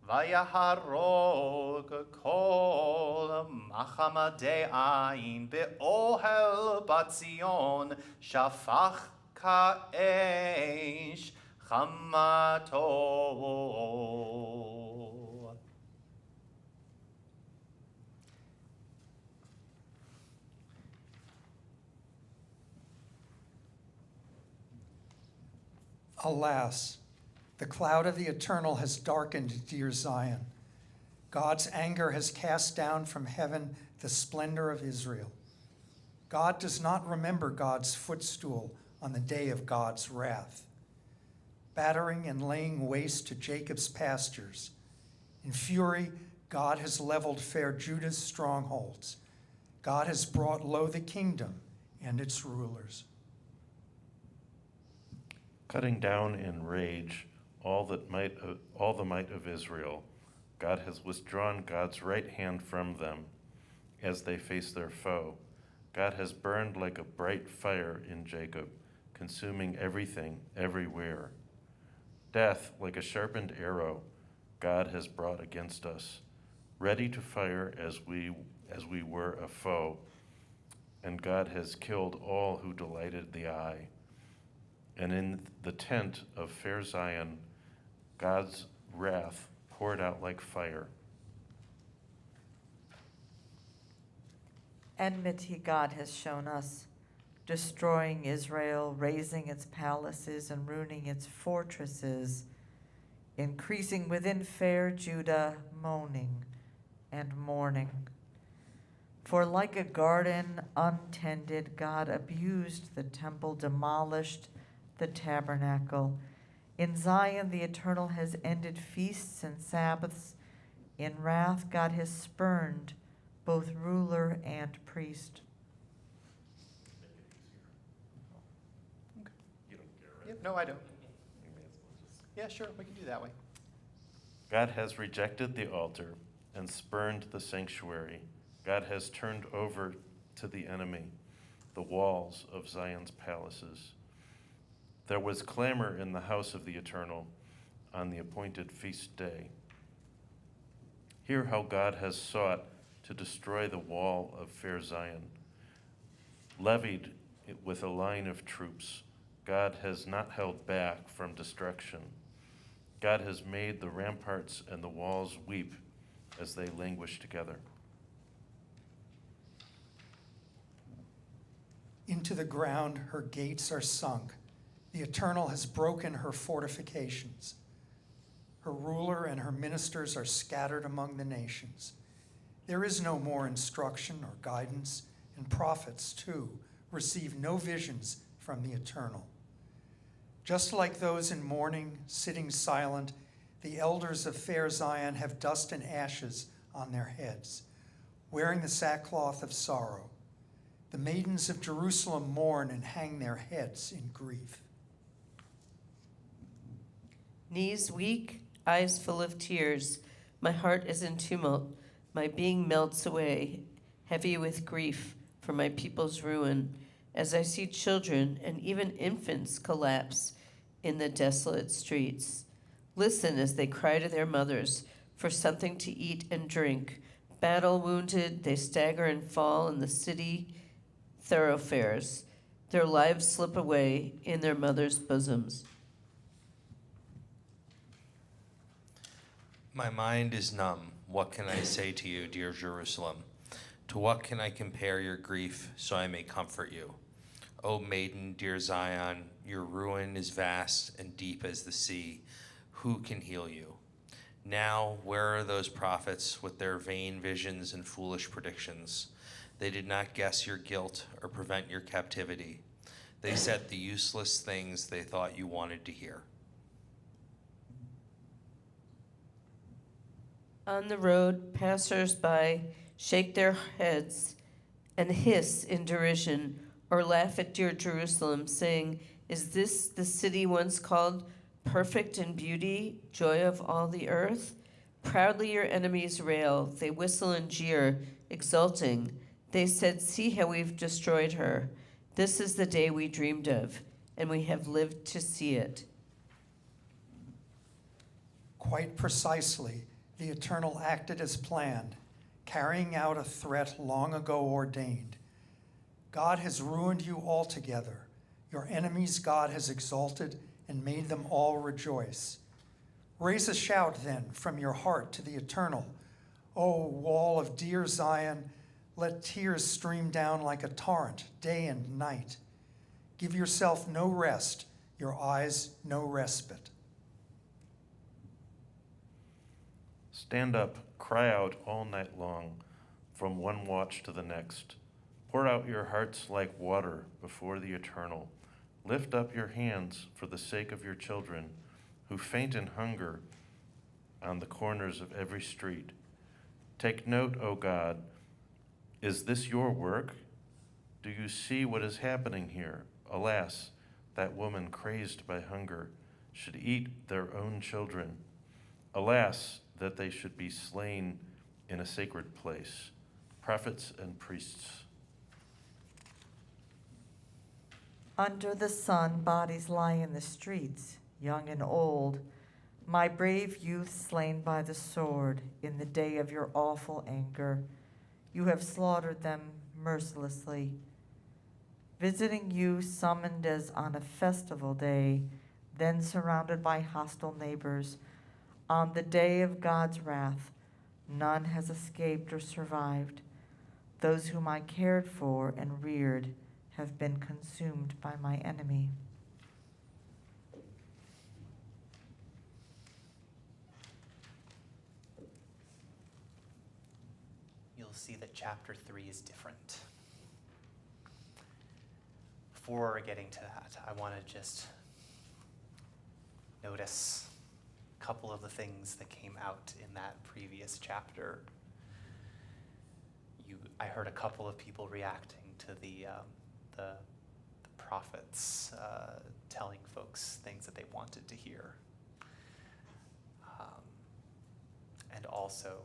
Vayaharog kol machamadei ayin be'ohel batzion shafach ka'esh chamato. Alas, the cloud of the eternal has darkened dear Zion. God's anger has cast down from heaven the splendor of Israel. God does not remember God's footstool on the day of God's wrath, battering and laying waste to Jacob's pastures. In fury, God has leveled fair Judah's strongholds. God has brought low the kingdom and its rulers. Cutting down in rage all the might of Israel, God has withdrawn God's right hand from them as they face their foe. God has burned like a bright fire in Jacob, consuming everything, everywhere. Death, like a sharpened arrow, God has brought against us, ready to fire as we were a foe. And God has killed all who delighted the eye. And in the tent of fair Zion, God's wrath poured out like fire. Enmity God has shown us, destroying Israel, razing its palaces and ruining its fortresses, increasing within fair Judah moaning and mourning. For like a garden untended, God abused the temple, demolished the tabernacle. In Zion, the Eternal has ended feasts and Sabbaths. In wrath, God has spurned both ruler and priest. You don't care, right? Yep, no, I don't. Yeah, sure, we can do that way. God has rejected the altar and spurned the sanctuary. God has turned over to the enemy the walls of Zion's palaces. There was clamor in the house of the Eternal on the appointed feast day. Hear how God has sought to destroy the wall of fair Zion. Levied it with a line of troops, God has not held back from destruction. God has made the ramparts and the walls weep as they languish together. Into the ground her gates are sunk. The Eternal has broken her fortifications. Her ruler and her ministers are scattered among the nations. There is no more instruction or guidance, and prophets, too, receive no visions from the Eternal. Just like those in mourning, sitting silent, the elders of fair Zion have dust and ashes on their heads, wearing the sackcloth of sorrow. The maidens of Jerusalem mourn and hang their heads in grief. Knees weak, eyes full of tears, my heart is in tumult, my being melts away, heavy with grief for my people's ruin, as I see children and even infants collapse in the desolate streets. Listen as they cry to their mothers for something to eat and drink. Battle wounded, they stagger and fall in the city thoroughfares. Their lives slip away in their mothers' bosoms. My mind is numb. What can I say to you, dear Jerusalem? To what can I compare your grief so I may comfort you? O maiden, dear Zion, your ruin is vast and deep as the sea. Who can heal you? Now, where are those prophets with their vain visions and foolish predictions? They did not guess your guilt or prevent your captivity. They said the useless things they thought you wanted to hear. On the road, passers-by shake their heads and hiss in derision or laugh at dear Jerusalem, saying, "Is this the city once called perfect in beauty, joy of all the earth?" Proudly your enemies rail, they whistle and jeer, exulting. They said, "See how we've destroyed her. This is the day we dreamed of, and we have lived to see it." Quite precisely, the Eternal acted as planned, carrying out a threat long ago ordained. God has ruined you altogether. Your enemies God has exalted and made them all rejoice. Raise a shout then from your heart to the Eternal. O wall of dear Zion, let tears stream down like a torrent day and night. Give yourself no rest, your eyes no respite. Stand up, cry out all night long, from one watch to the next. Pour out your hearts like water before the Eternal. Lift up your hands for the sake of your children, who faint in hunger on the corners of every street. Take note, O God, is this your work? Do you see what is happening here? Alas, that woman crazed by hunger should eat their own children. Alas, that they should be slain in a sacred place, prophets and priests. Under the sun, bodies lie in the streets, young and old, my brave youth slain by the sword in the day of your awful anger. You have slaughtered them mercilessly. Visiting you summoned as on a festival day, then surrounded by hostile neighbors. On the day of God's wrath, none has escaped or survived. Those whom I cared for and reared have been consumed by my enemy. You'll see that chapter 3 is different. Before getting to that, I want to just notice a couple of the things that came out in that previous chapter. I heard a couple of people reacting to the prophets telling folks things that they wanted to hear. And also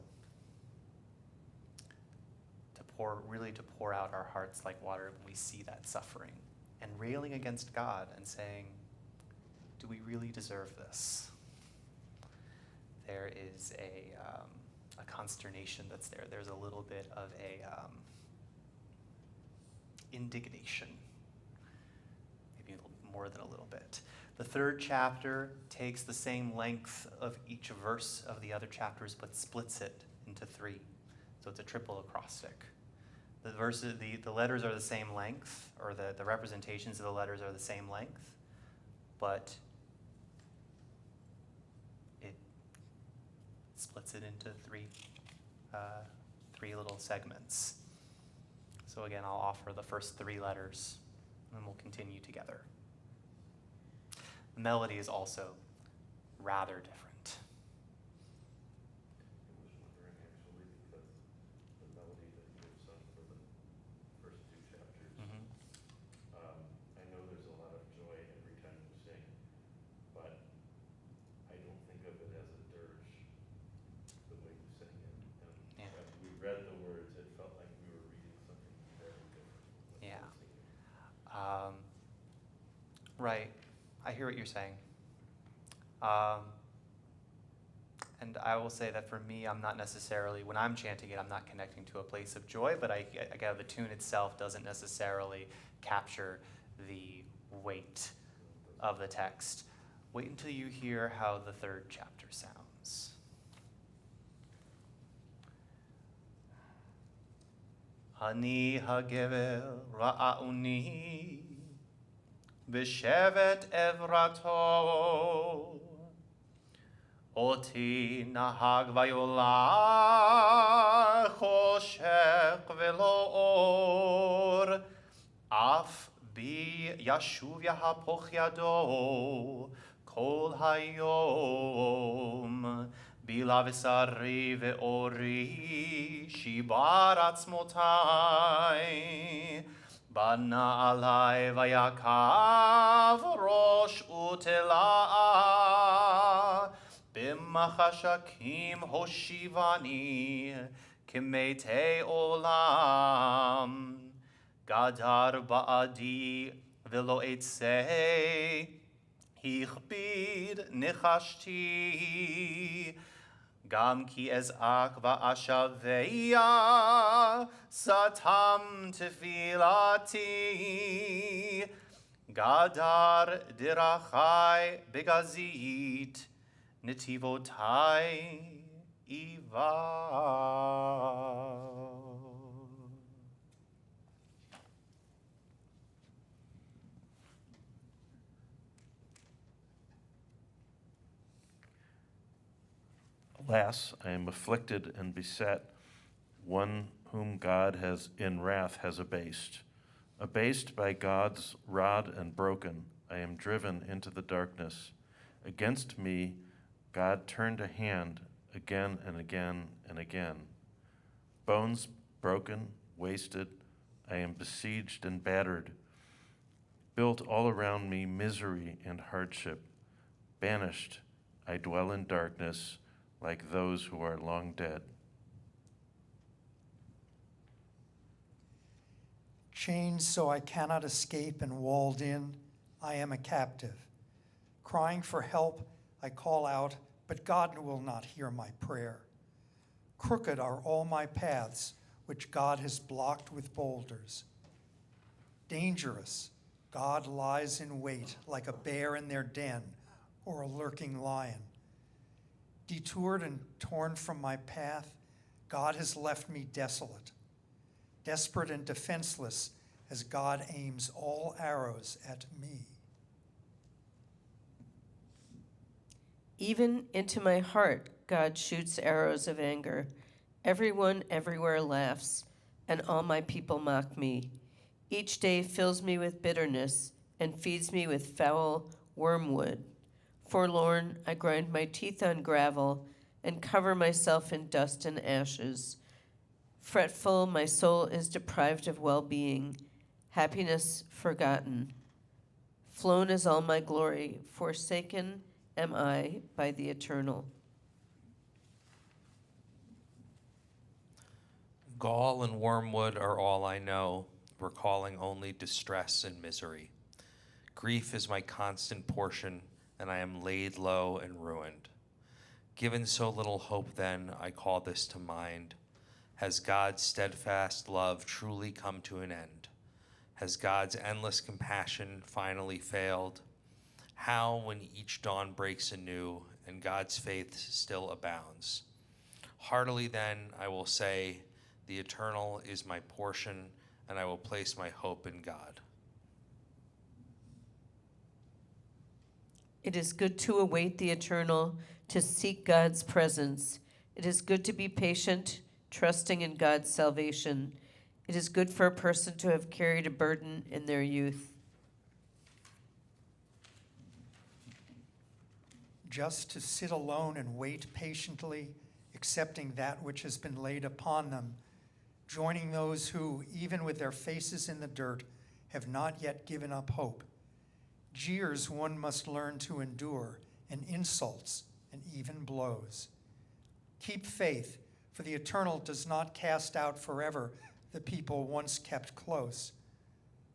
to pour out our hearts like water when we see that suffering, and railing against God and saying, do we really deserve this? There is a consternation that's there. There's a little bit of a indignation, maybe a little more than a little bit. The third chapter takes the same length of each verse of the other chapters, but splits it into 3. So it's a triple acrostic. The letters are the same length, or the representations of the letters are the same length, but it splits it into 3 little segments. So again, I'll offer the first 3 letters, and then we'll continue together. The melody is also rather different. I was wondering actually, because the melody that you have sung for the first 2 chapters, I know there's a lot of joy every time you sing, but I don't think of it as a dirge, the way you sing it. And Yeah. when we read the words, it felt like we were reading something very different from what you Yeah. were singing. Right. I hear what you're saying. And I will say that for me, I'm not necessarily, when I'm chanting it, I'm not connecting to a place of joy, but I the tune itself doesn't necessarily capture the weight of the text. Wait until you hear how the 3rd chapter sounds. Ani hagever ra'uni בשבט עברתו, אותי נהג ויולע חושך ולא אור, אף בי ישוב יהפוך ידו כל היום, בילה בשרי ואורי שיבר עצמותיי, בנה עלי ויקב ראש ותלה, במחשכים הושיבני כמתי עולם, גדר בעדי ולא אצא, הכביד נחשתי, גם כי אזעק ואשביה, סתם תפילתי, גדר דרכי בגזית, נתיבותי עיוור. Alas, I am afflicted and beset, one whom God has in wrath has abased. Abased by God's rod and broken, I am driven into the darkness. Against me, God turned a hand again and again and again. Bones broken, wasted, I am besieged and battered. Built all around me misery and hardship. Banished, I dwell in darkness, like those who are long dead. Chained so I cannot escape and walled in, I am a captive. Crying for help, I call out, but God will not hear my prayer. Crooked are all my paths, which God has blocked with boulders. Dangerous, God lies in wait like a bear in their den or a lurking lion. Detoured and torn from my path, God has left me desolate. Desperate and defenseless as God aims all arrows at me. Even into my heart, God shoots arrows of anger. Everyone everywhere laughs, and all my people mock me. Each day fills me with bitterness and feeds me with foul wormwood. Forlorn, I grind my teeth on gravel and cover myself in dust and ashes. Fretful, my soul is deprived of well-being, happiness forgotten. Flown is all my glory, forsaken am I by the eternal. Gall and wormwood are all I know, recalling only distress and misery. Grief is my constant portion, and I am laid low and ruined. Given so little hope then, I call this to mind. Has God's steadfast love truly come to an end? Has God's endless compassion finally failed? How, when each dawn breaks anew and God's faith still abounds? Heartily then I will say, the eternal is my portion, and I will place my hope in God. It is good to await the eternal, to seek God's presence. It is good to be patient, trusting in God's salvation. It is good for a person to have carried a burden in their youth. Just to sit alone and wait patiently, accepting that which has been laid upon them, joining those who, even with their faces in the dirt, have not yet given up hope. Jeers one must learn to endure, and insults, and even blows. Keep faith, for the eternal does not cast out forever the people once kept close.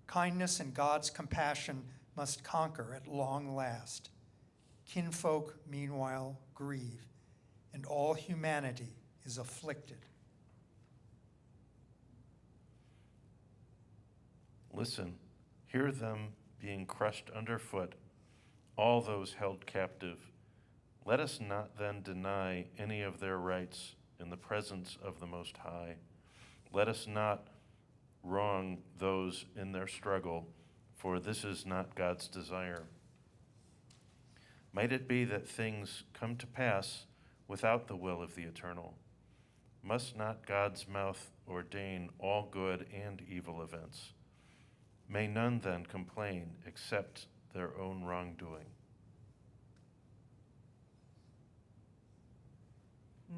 Kindness and God's compassion must conquer at long last. Kinfolk, meanwhile, grieve, and all humanity is afflicted. Listen, hear them being crushed underfoot, all those held captive. Let us not then deny any of their rights in the presence of the Most High. Let us not wrong those in their struggle, for this is not God's desire. Might it be that things come to pass without the will of the eternal? Must not God's mouth ordain all good and evil events? May none then complain except their own wrongdoing.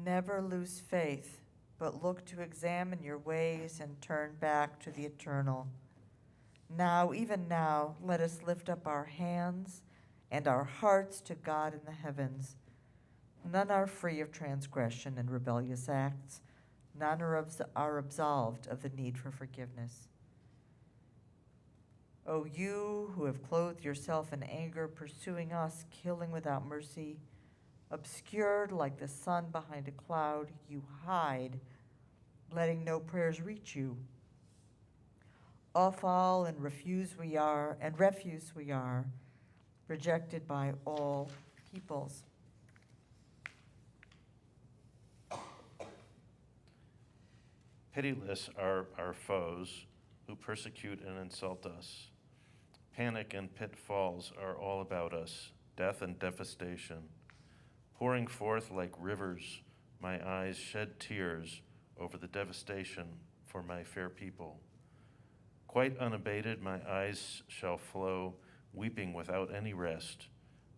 Never lose faith, but look to examine your ways and turn back to the eternal. Now, even now, let us lift up our hands and our hearts to God in the heavens. None are free of transgression and rebellious acts. None are absolved of the need for forgiveness. O you who have clothed yourself in anger, pursuing us, killing without mercy, obscured like the sun behind a cloud, you hide, letting no prayers reach you. Offal and refuse we are, rejected by all peoples. Pitiless are our foes who persecute and insult us. Panic and pitfalls are all about us, death and devastation. Pouring forth like rivers, my eyes shed tears over the devastation for my fair people. Quite unabated, my eyes shall flow, weeping without any rest,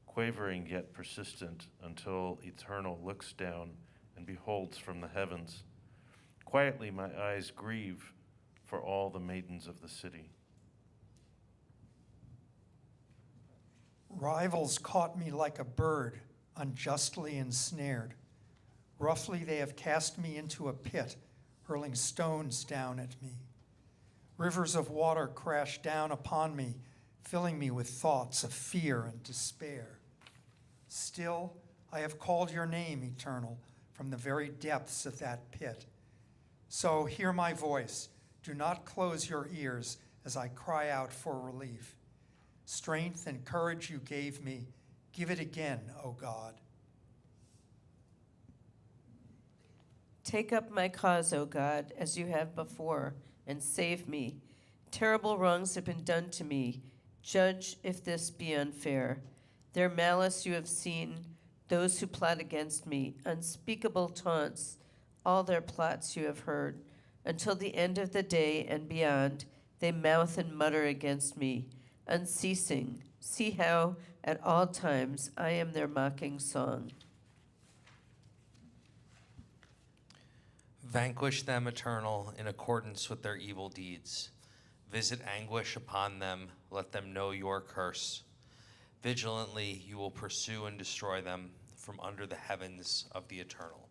quavering yet persistent until Eternal looks down and beholds from the heavens. Quietly my eyes grieve for all the maidens of the city. Rivals caught me like a bird, unjustly ensnared. Roughly they have cast me into a pit, hurling stones down at me. Rivers of water crash down upon me, filling me with thoughts of fear and despair. Still, I have called your name, Eternal, from the very depths of that pit. So hear my voice. Do not close your ears as I cry out for relief. Strength and courage you gave me, give it again, O God. Take up my cause, O God, as you have before, and save me. Terrible wrongs have been done to me. Judge if this be unfair. Their malice you have seen, those who plot against me, unspeakable taunts, all their plots you have heard. Until the end of the day and beyond, they mouth and mutter against me, unceasing. See how at all times I am their mocking song. Vanquish them, Eternal, in accordance with their evil deeds. Visit anguish upon them, let them know your curse. Vigilantly you will pursue and destroy them from under the heavens of the Eternal.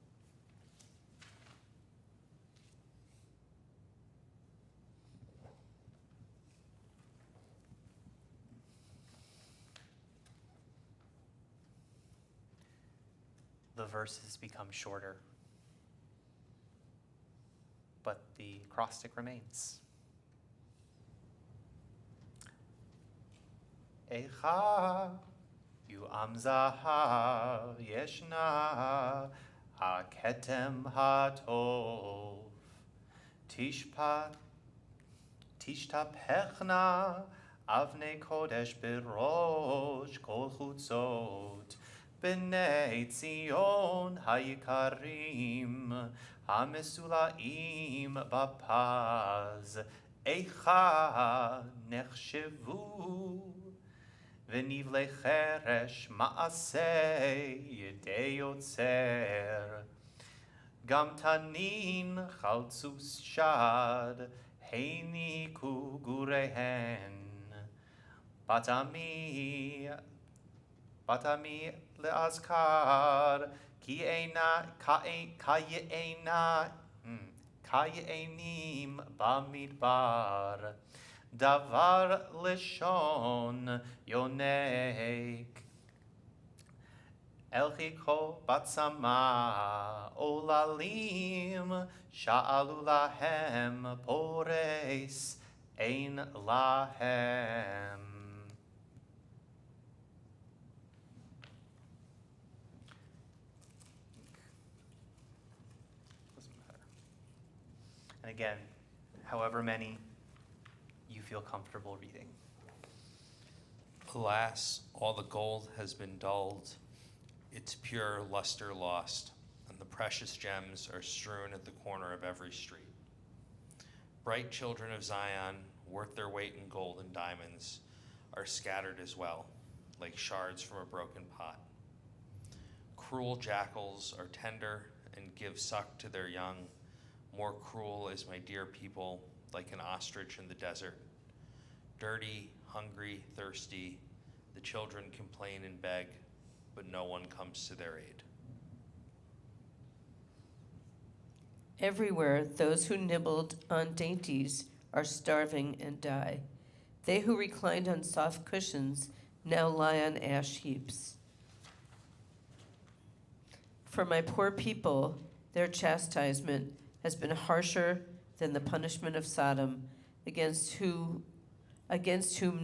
The verses become shorter, but the acrostic remains. Echa yu'amzaha yeshna haketem hatov tishtapechna avnei kodesh birosh kol chutzot b'nei Tzion hayikarim hamesulaim bapaz eicha nechshevu v'nivlei cheresh ma'aseh yedei yotzer gam tanin chaltzus shad heiniku gurehen batami le'azkar ki ka'ye'enim bamidbar davar leshon yonek elchiko batzama olalim sha'alu lahem pores ein lahem. And again, however many you feel comfortable reading. Alas, all the gold has been dulled, its pure luster lost, and the precious gems are strewn at the corner of every street. Bright children of Zion, worth their weight in gold and diamonds, are scattered as well, like shards from a broken pot. Cruel jackals are tender and give suck to their young. More cruel is my dear people, like an ostrich in the desert. Dirty, hungry, thirsty, the children complain and beg, but no one comes to their aid. Everywhere, those who nibbled on dainties are starving and die. They who reclined on soft cushions now lie on ash heaps. For my poor people, their chastisement has been harsher than the punishment of Sodom, against whom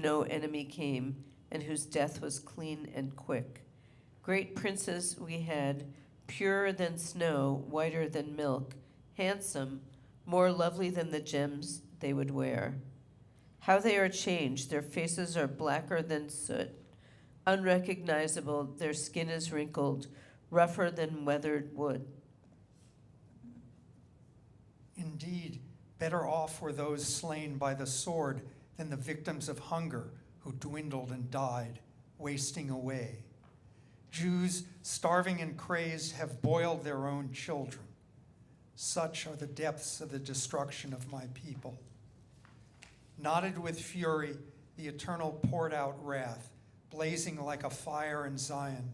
no enemy came, and whose death was clean and quick. Great princes we had, purer than snow, whiter than milk, handsome, more lovely than the gems they would wear. How they are changed, their faces are blacker than soot. Unrecognizable, their skin is wrinkled, rougher than weathered wood. Indeed, better off were those slain by the sword than the victims of hunger who dwindled and died, wasting away. Jews, starving and crazed, have boiled their own children. Such are the depths of the destruction of my people. Knotted with fury, the Eternal poured out wrath, blazing like a fire in Zion,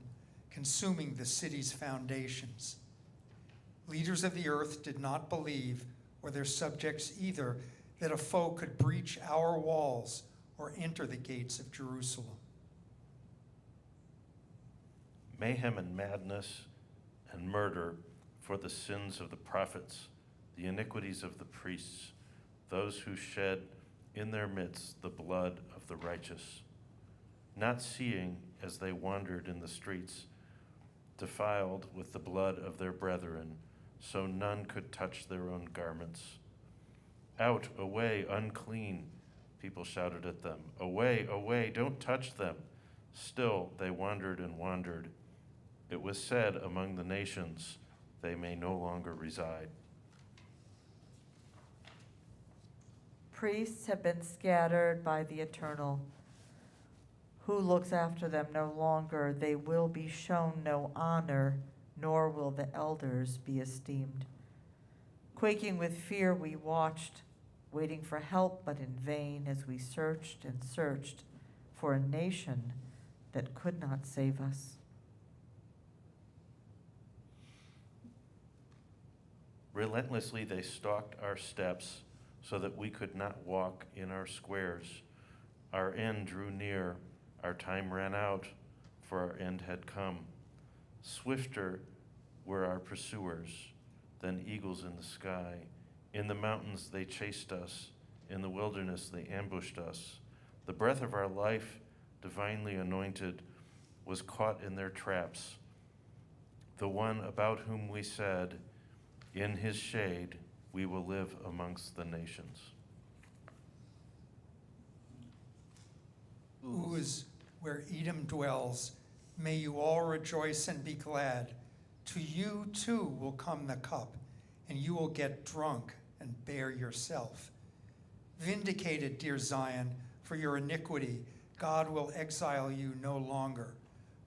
consuming the city's foundations. Leaders of the earth did not believe, or their subjects either, that a foe could breach our walls or enter the gates of Jerusalem. Mayhem and madness and murder for the sins of the prophets, the iniquities of the priests, those who shed in their midst the blood of the righteous, not seeing as they wandered in the streets, defiled with the blood of their brethren, so none could touch their own garments. Out, away, unclean, people shouted at them. Away, away, don't touch them. Still they wandered and wandered. It was said among the nations, they may no longer reside. Priests have been scattered by the Eternal. Who looks after them no longer? They will be shown no honor, nor will the elders be esteemed. Quaking with fear, we watched, waiting for help, but in vain, as we searched and searched for a nation that could not save us. Relentlessly they stalked our steps so that we could not walk in our squares. Our end drew near, our time ran out, for our end had come. Swifter were our pursuers than eagles in the sky. In the mountains they chased us, in the wilderness they ambushed us. The breath of our life, divinely anointed, was caught in their traps. The one about whom we said, in his shade we will live amongst the nations. Uz, where Edom dwells, may you all rejoice and be glad. To you too will come the cup, and you will get drunk and bear yourself. Vindicated, dear Zion, for your iniquity, God will exile you no longer.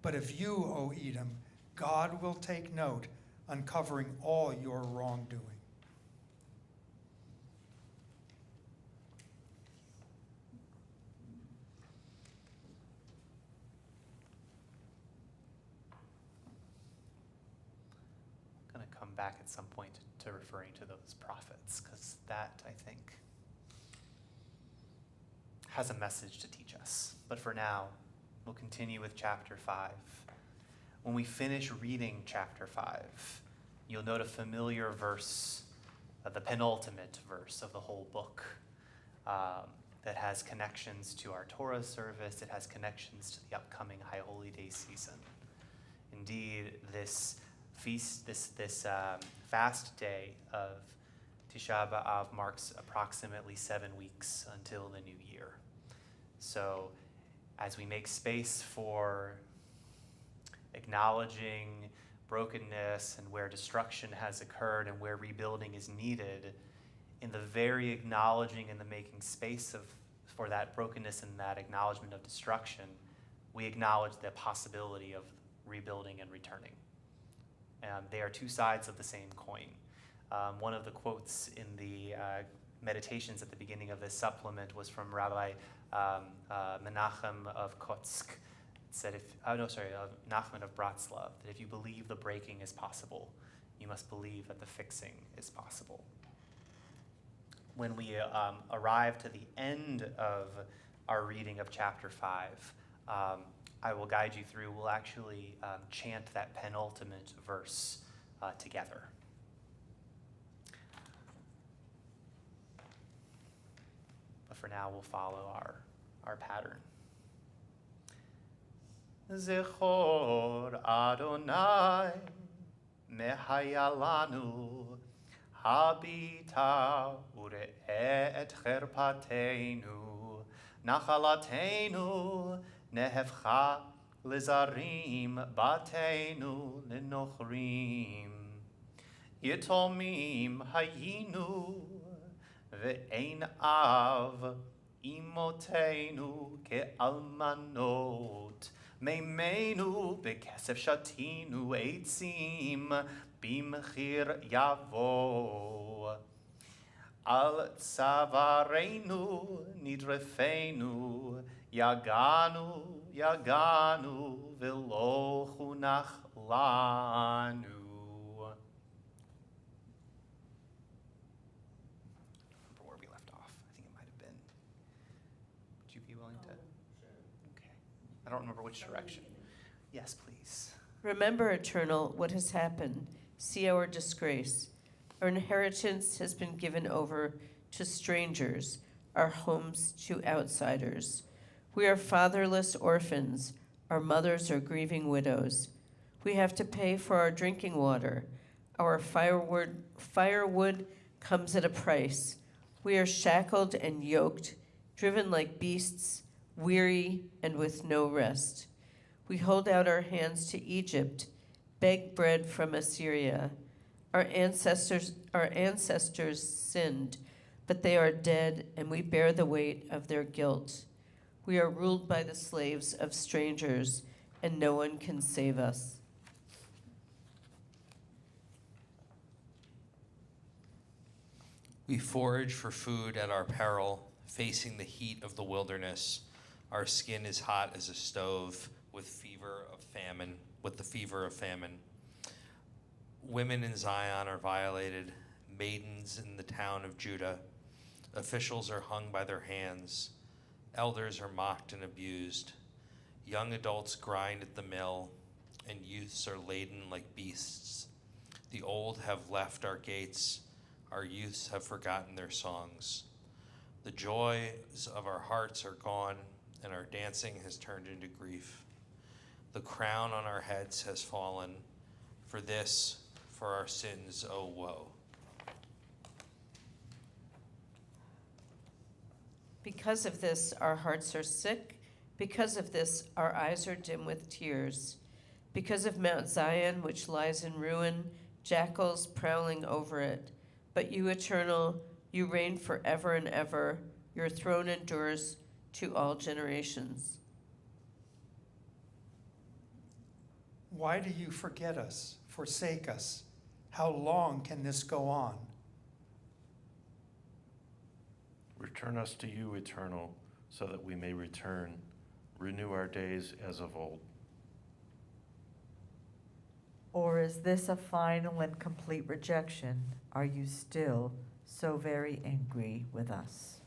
But of you, O Edom, God will take note, uncovering all your wrongdoing. I'm going to come back at some point to referring to those prophets, because that, I think, has a message to teach us. But for now, we'll continue with chapter 5. When we finish reading chapter 5, you'll note a familiar verse, the penultimate verse of the whole book, that has connections to our Torah service. It has connections to the upcoming High Holy Day season. Indeed, this feast, this fast day of Tisha B'Av marks approximately 7 weeks until the new year. So, as we make space for acknowledging brokenness and where destruction has occurred and where rebuilding is needed, in the very acknowledging and the making space for that brokenness and that acknowledgement of destruction, we acknowledge the possibility of rebuilding and returning. They are two sides of the same coin. One of the quotes in the meditations at the beginning of this supplement was from Rabbi Menachem of Kotsk. It said, Nachman of Bratslav, that if you believe the breaking is possible, you must believe that the fixing is possible. When we arrive to the end of our reading of chapter 5, I will guide you through. We'll actually chant that penultimate verse together. But for now, we'll follow our pattern. Zechor Adonai mehayalanu habita ure'e et cherpateinu nachalatenu nehevcha lezarim batenu lenochrim yitomim hayinu ve'ein av imotenu ke'almanot Meimenu bekesef shatinu eitzim bimchir yavo. Al tzavarenu nidrefenu yaganu velo chunach lanu. Remember where we left off. I think it might have been. Would you be willing to? I don't remember which direction. Yes, please. Remember, Eternal, what has happened. See our disgrace. Our inheritance has been given over to strangers, our homes to outsiders. We are fatherless orphans. Our mothers are grieving widows. We have to pay for our drinking water. Our firewood comes at a price. We are shackled and yoked, driven like beasts, weary and with no rest. We hold out our hands to Egypt, beg bread from Assyria. Our ancestors sinned, but they are dead, and we bear the weight of their guilt. We are ruled by the slaves of strangers, and no one can save us. We forage for food at our peril, facing the heat of the wilderness. Our skin is hot as a stove with the fever of famine. Women in Zion are violated, maidens in the town of Judah. Officials are hung by their hands. Elders are mocked and abused. Young adults grind at the mill, and youths are laden like beasts. The old have left our gates. Our youths have forgotten their songs. The joys of our hearts are gone, and our dancing has turned into grief. The crown on our heads has fallen. For our sins, oh woe. Because of this, our hearts are sick. Because of this, our eyes are dim with tears. Because of Mount Zion, which lies in ruin, jackals prowling over it. But you, Eternal, you reign forever and ever. Your throne endures to all generations. Why do you forget us, forsake us? How long can this go on? Return us to you, Eternal, so that we may return. Renew our days as of old. Or is this a final and complete rejection? Are you still so very angry with us?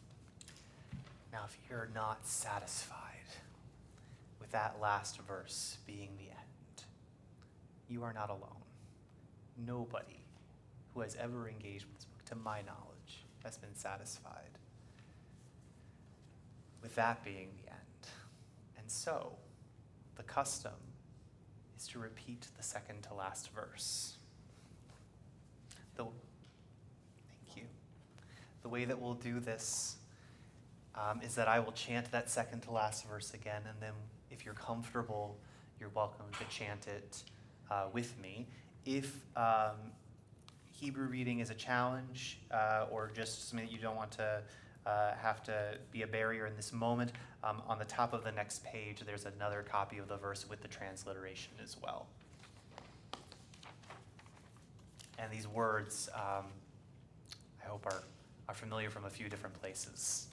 Now, if you're not satisfied with that last verse being the end, you are not alone. Nobody who has ever engaged with this book, to my knowledge, has been satisfied with that being the end. And so, the custom is to repeat the second to last verse. Thank you. The way that we'll do this is that I will chant that second to last verse again, and then if you're comfortable, you're welcome to chant it with me. If Hebrew reading is a challenge or just something that you don't want to have to be a barrier in this moment, on the top of the next page, there's another copy of the verse with the transliteration as well. And these words, I hope are familiar from a few different places.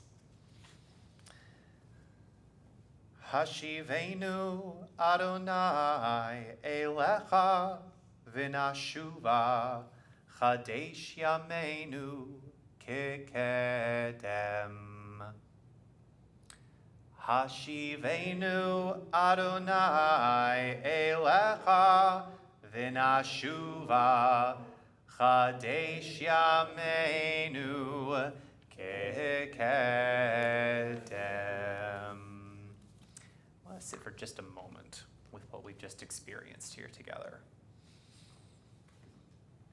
Hashivenu Adonai Elecha V'nashuva Chadesh Yameinu Kekedem. Hashivenu Adonai Elecha V'nashuva Chadesh Yameinu Kekedem. Let's sit for just a moment with what we've just experienced here together.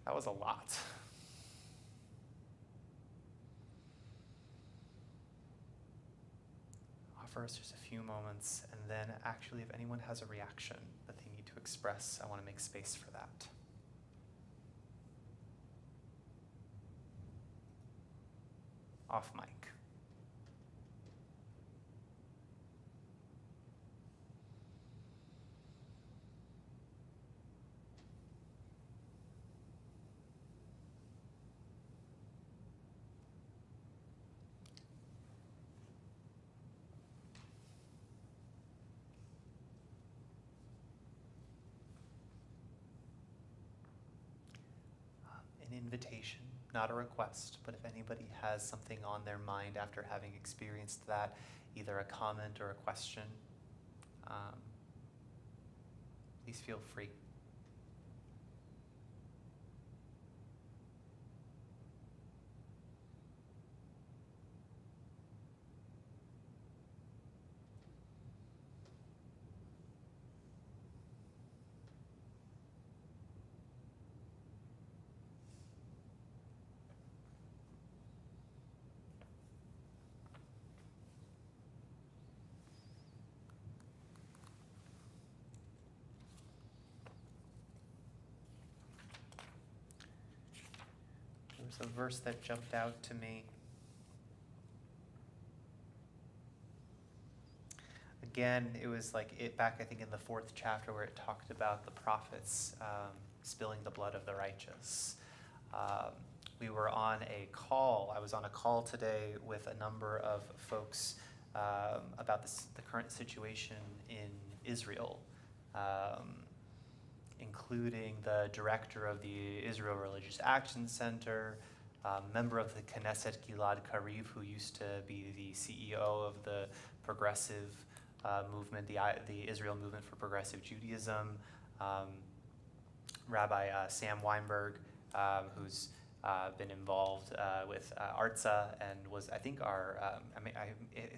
That was a lot. Offer us just a few moments, and then actually if anyone has a reaction that they need to express, I want to make space for that. Off mic. An invitation, not a request, but if anybody has something on their mind after having experienced that, either a comment or a question, please feel free. There's a verse that jumped out to me. Again, it was like it back, I think, in the 4th chapter where it talked about the prophets spilling the blood of the righteous. we were on a call. I was on a call today with a number of folks about the current situation in Israel, including the director of the Israel Religious Action Center, member of the Knesset Gilad Kariv, who used to be the CEO of the progressive movement, the Israel Movement for Progressive Judaism, Rabbi Sam Weinberg, who's been involved with Artza and was, I think,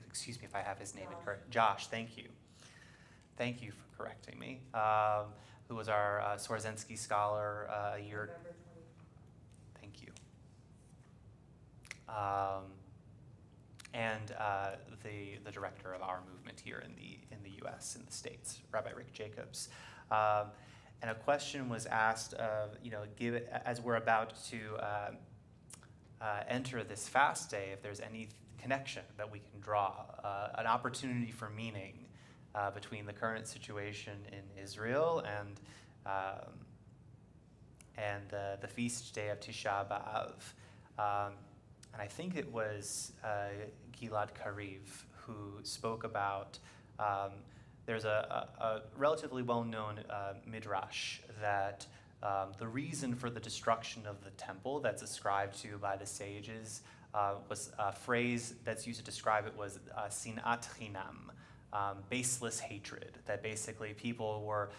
excuse me if I have his name incorrect. Josh, thank you. Thank you for correcting me. Who was our Swarzensky scholar a year. Thank you. And the director of our movement here in the U.S. in the States, Rabbi Rick Jacobs. And a question was asked of, as we're about to enter this fast day, if there's any connection that we can draw, an opportunity for meaning between the current situation in Israel and the feast day of Tisha B'Av. And I think it was Gilad Kariv who spoke about, there's a relatively well-known midrash that the reason for the destruction of the temple that's ascribed to by the sages was a phrase that's used to describe it was sinat chinam, baseless hatred, that basically people were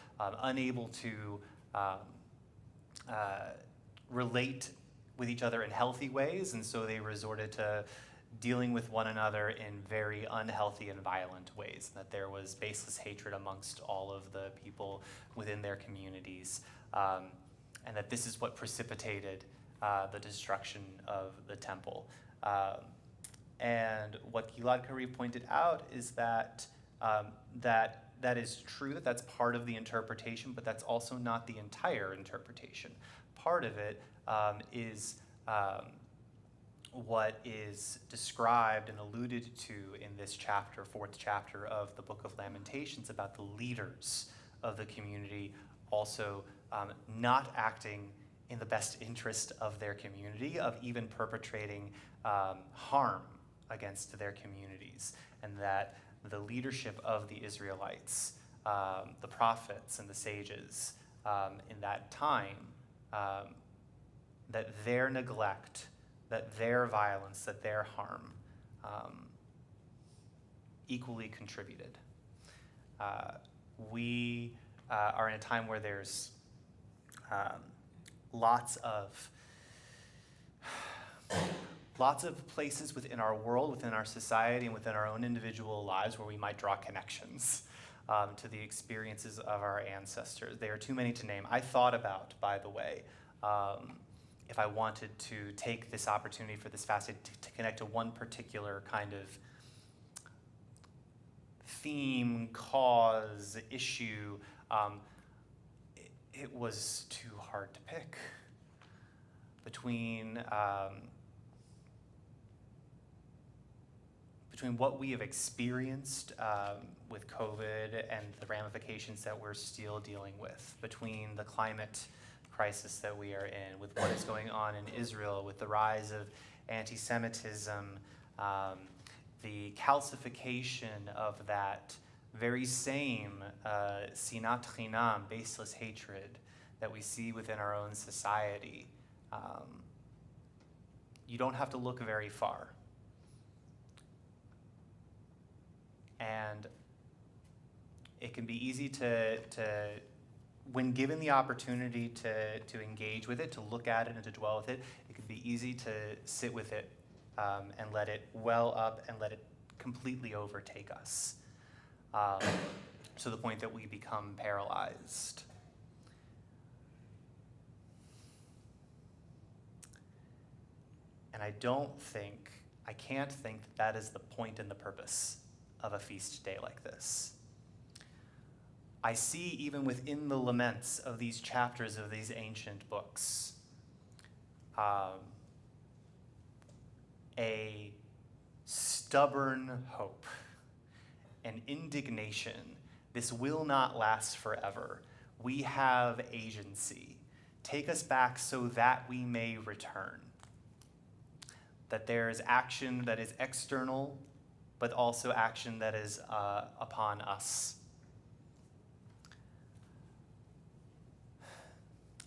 unable to relate with each other in healthy ways, and so they resorted to dealing with one another in very unhealthy and violent ways, that there was baseless hatred amongst all of the people within their communities, and that this is what precipitated the destruction of the temple. And what Gilad Kariv pointed out is that that is true, that that's part of the interpretation, but that's also not the entire interpretation. Part of it is what is described and alluded to in this chapter, 4th chapter of the Book of Lamentations, about the leaders of the community also not acting in the best interest of their community, of even perpetrating harm against their communities, and that the leadership of the Israelites, the prophets and the sages in that time, that their neglect, that their violence, that their harm equally contributed. We are in a time where there's lots of places within our world, within our society, and within our own individual lives where we might draw connections to the experiences of our ancestors. There are too many to name. I thought about, by the way, if I wanted to take this opportunity for this fast day to connect to one particular kind of theme, cause, issue, it was too hard to pick. Between what we have experienced with COVID and the ramifications that we're still dealing with, between the climate crisis that we are in, with what is going on in Israel, with the rise of anti-Semitism, the calcification of that very same sinat chinam, baseless hatred that we see within our own society. You don't have to look very far. And it can be easy to when given the opportunity to engage with it, to look at it and to dwell with it, it can be easy to sit with it and let it well up and let it completely overtake us to the point that we become paralyzed. And I can't think that is the point and the purpose of a feast day like this. I see even within the laments of these chapters of these ancient books, a stubborn hope, an indignation. This will not last forever. We have agency. Take us back so that we may return. that there is action that is external, but also action that is upon us.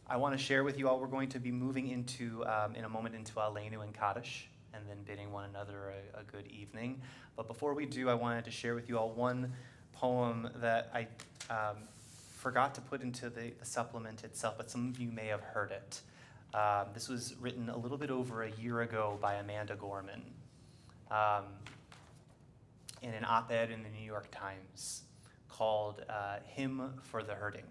I want to share with you all, we're going to be moving into, in a moment, into Aleinu and Kaddish, and then bidding one another a good evening. But before we do, I wanted to share with you all one poem that I forgot to put into the supplement itself, but some of you may have heard it. This was written a little bit over a year ago by Amanda Gorman in an op-ed in the New York Times called Hymn for the Hurting.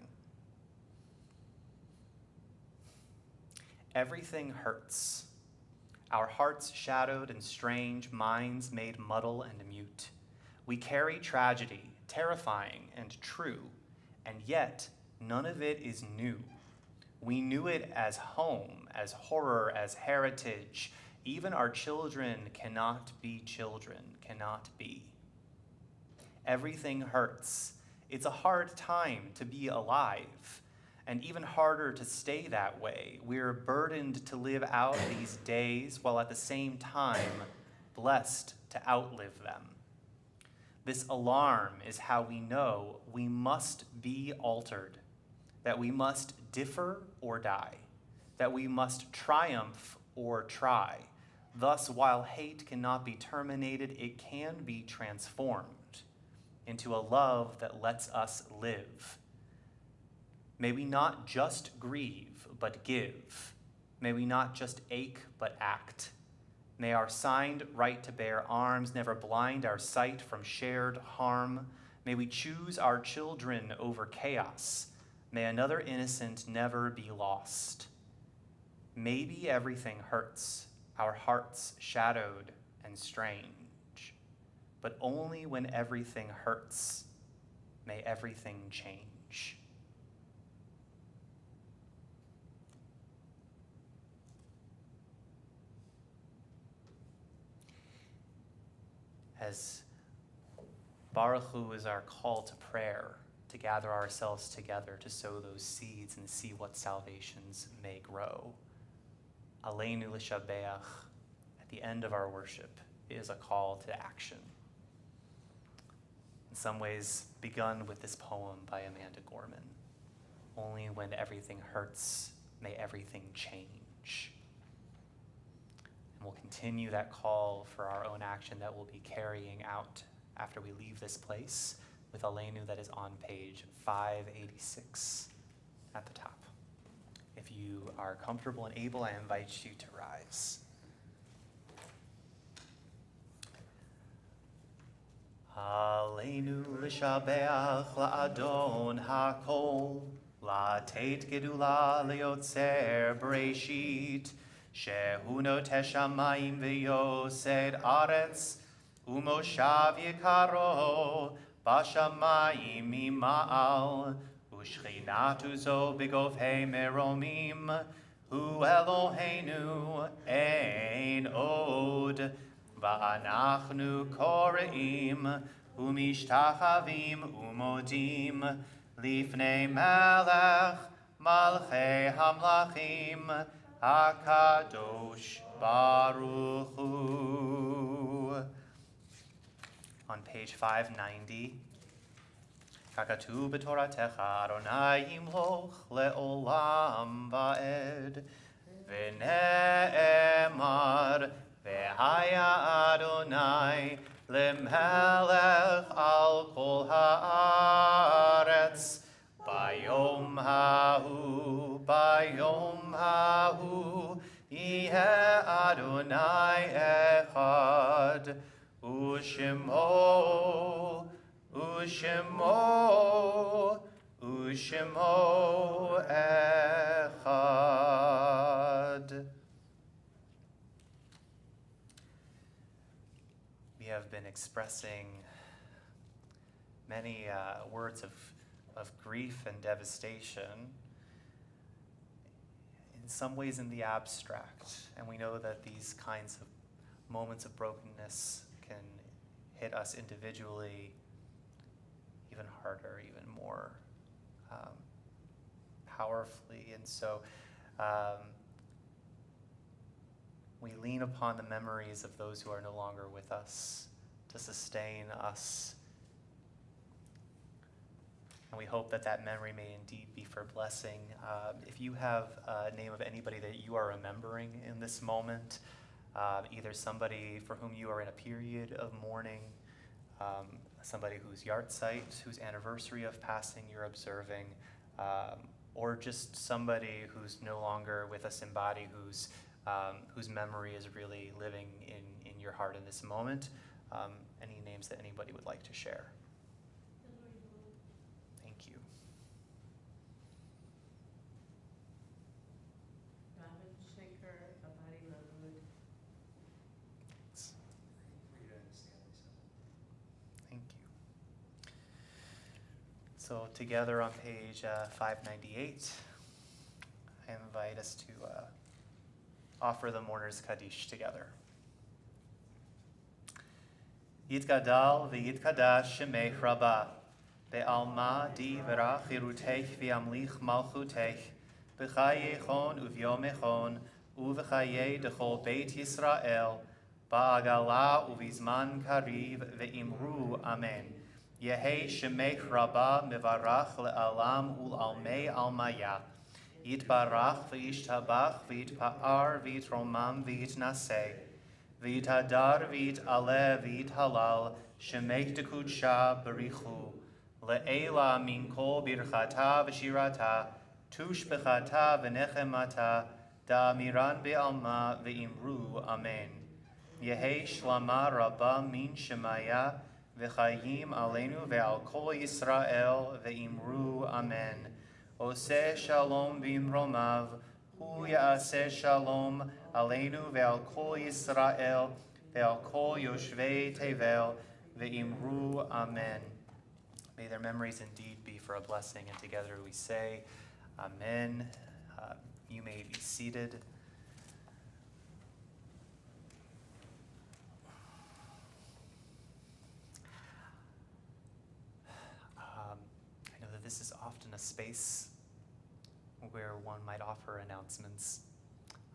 Everything hurts. Our hearts shadowed and strange, minds made muddle and mute. We carry tragedy, terrifying and true, and yet none of it is new. We knew it as home, as horror, as heritage. Even our children cannot be children, cannot be. Everything hurts. It's a hard time to be alive, and even harder to stay that way. We're burdened to live out these days while at the same time blessed to outlive them. This alarm is how we know we must be altered, that we must differ or die, that we must triumph or try. Thus, while hate cannot be terminated, it can be transformed into a love that lets us live. May we not just grieve, but give. May we not just ache, but act. May our signed right to bear arms never blind our sight from shared harm. May we choose our children over chaos. May another innocent never be lost. Maybe everything hurts, our hearts shadowed and strange. But only when everything hurts, may everything change. As Baruch Hu is our call to prayer, to gather ourselves together to sow those seeds and see what salvations may grow. Aleinu l'shabeach, at the end of our worship, is a call to action. In some ways, begun with this poem by Amanda Gorman. Only when everything hurts, may everything change. And we'll continue that call for our own action that we'll be carrying out after we leave this place with Aleinu that is on page 586 at the top. If you are comfortable and able, I invite you to rise. Aleinu l'shabeach la'adon ha'kol, la'tet gedula le'yotzer bereshit, shehu notesh shamayim v'yosed aretz, umoshav yikaro, bashamayim mima'al, ushchinatu zo b'govhei meromim, hu Eloheinu ein od, va'anachnu kore'im, umishtachavim umodim, lifnei melech malchei hamlachim, hakadosh baruch hu. On page 590, Kakatu b'toratecha Adonai yimloch le'olam va'ed, v'ne'emar v'haya Adonai le'melech al kol ha'aretz, bayom ha'hu, yeh Adonai echad, Ushemo echad. We have been expressing many words of grief and devastation, in some ways in the abstract, and we know that these kinds of moments of brokenness can hit us individually even harder, even more powerfully. And so We lean upon the memories of those who are no longer with us to sustain us. And we hope that that memory may indeed be for blessing. If you have a name of anybody that you are remembering in this moment, either somebody for whom you are in a period of mourning, somebody whose yahrzeit, whose anniversary of passing you're observing, or just somebody who's no longer with us in body, whose memory is really living in your heart in this moment, any names that anybody would like to share? Thank you. Thank you. So together on page 598, I invite us to offer the mourner's Kaddish together. Yitgadal v'yitkadash shemech rabah, be'alma di v'rach irutech v'yamlich malchutech, b'chayechon uvyomechon, uv'chaye dechol beit Yisrael, ba'agala uvizman kariv ve'imru amen. Yehi shemech rabah mevarach le'alam ul'almei almaya, yitbarach v'yishtabach v'yitpa'ar v'yitromam v'yitnaseh, v'yitadar v'yit'aleh v'yithalal, shemech dekudsha barichu, le'ela min kol birchata v'shirata, tush b'chata v'nechemata, da'amiran be'alma v'imru amen. Yehi shlama rabba min shemaya, v'chayim aleinu ve'al kol Yisrael ve'imru amen. Oseh shalom b'imromav, hu ya'aseh shalom aleinu ve'al kol Yisrael ve'al kol yoshvei tevel ve'imru amen. May their memories indeed be for a blessing, and together we say, amen. You may be seated. I know that this is often a space where one might offer announcements.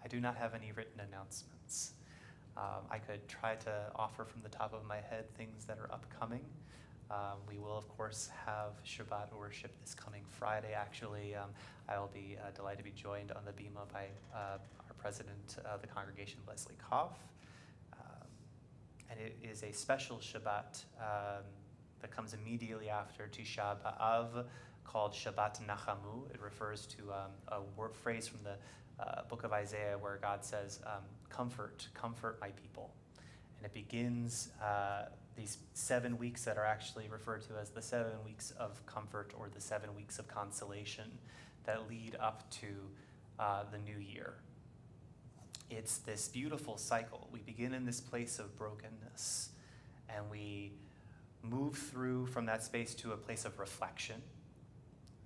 I do not have any written announcements. I could try to offer from the top of my head things that are upcoming. We will, of course, have Shabbat worship this coming Friday. Actually, I will be delighted to be joined on the bima by our president of the congregation, Leslie Koff. And it is a special Shabbat that comes immediately after Tisha B'Av, called Shabbat Nachamu. It refers to a phrase from the book of Isaiah where God says, comfort my people. And it begins these 7 weeks that are actually referred to as the 7 weeks of comfort, or the 7 weeks of consolation that lead up to the new year. It's this beautiful cycle. We begin in this place of brokenness, and we move through from that space to a place of reflection.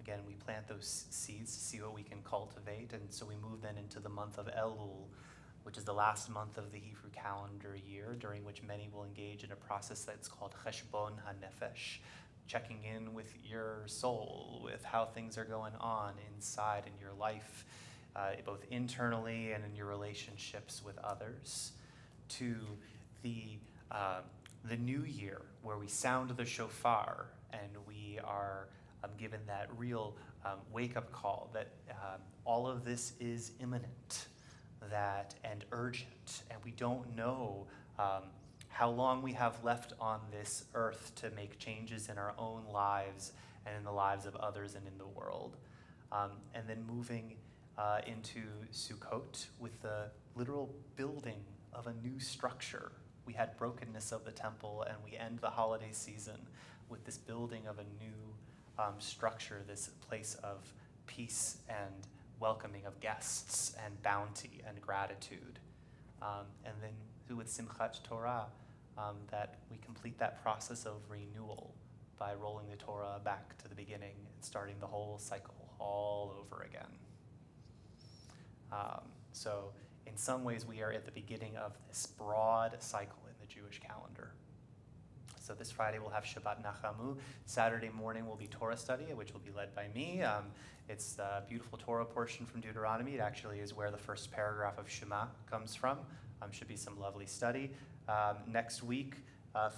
Again, we plant those seeds to see what we can cultivate, and so we move then into the month of Elul, which is the last month of the Hebrew calendar year, during which many will engage in a process that's called Cheshbon HaNefesh, checking in with your soul, with how things are going on inside in your life, both internally and in your relationships with others, to the new year, where we sound the shofar and we are given that real wake-up call that all of this is imminent, and urgent, and we don't know how long we have left on this earth to make changes in our own lives and in the lives of others and in the world. And then moving into Sukkot with the literal building of a new structure. We had brokenness of the temple, and we end the holiday season with this building of a new structure, this place of peace and welcoming of guests and bounty and gratitude. And then with Simchat Torah, that we complete that process of renewal by rolling the Torah back to the beginning and starting the whole cycle all over again. So in some ways, we are at the beginning of this broad cycle in the Jewish calendar. So this Friday we'll have Shabbat Nachamu. Saturday morning will be Torah study, which will be led by me. It's a beautiful Torah portion from Deuteronomy. It actually is where the first paragraph of Shema comes from. Should be some lovely study. Next week,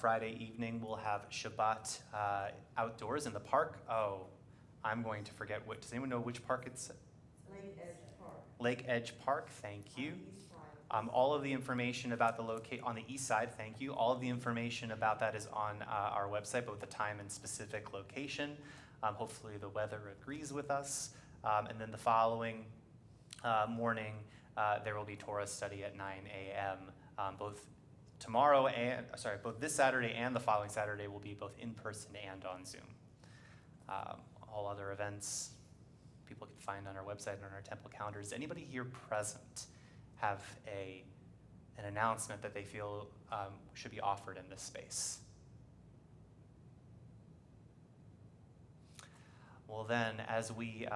Friday evening, we'll have Shabbat outdoors in the park. Oh, I'm going to forget what. Does anyone know which park it's? Lake Edge Park. Lake Edge Park, thank you. On the east side. All of the information about the on the east side, thank you. All of the information about that is on our website, but with the time and specific location. Hopefully the weather agrees with us. And then the following morning, there will be Torah study at 9 a.m. Both this Saturday and the following Saturday will be both in person and on Zoom. All other events people can find on our website and on our temple calendar. Does anybody here present have an announcement that they feel should be offered in this space? Well then, as we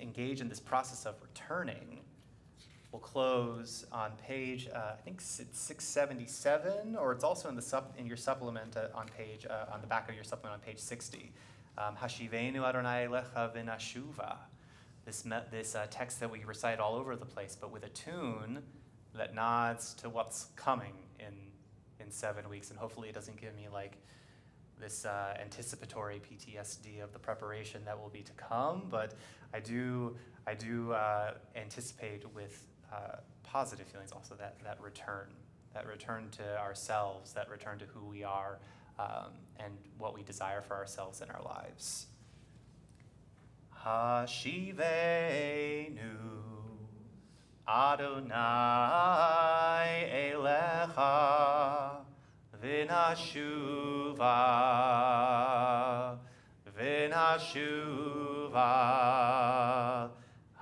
engage in this process of returning, we'll close on page, I think it's 677, or it's also in your supplement on the back of your supplement on page 60. Hashivenu Adonai Elecha v'nashuva. This text that we recite all over the place, but with a tune that nods to what's coming in 7 weeks, and hopefully it doesn't give me like this anticipatory PTSD of the preparation that will be to come. But I do anticipate with positive feelings also that return to ourselves, that return to who we are, and what we desire for ourselves in our lives. Hashivenu Adonai Elecha v'nashuva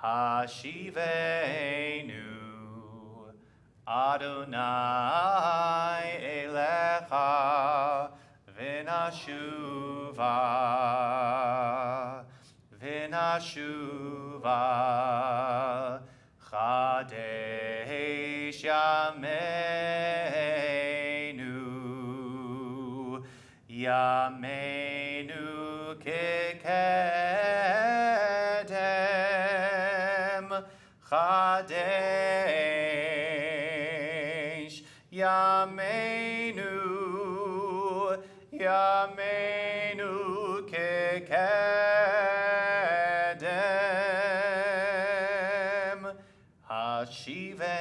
Hashivenu Adonai Elecha v'nashuva Chadesh Yameinu kekedem Chadesh Yameinu kekedem Hashivenu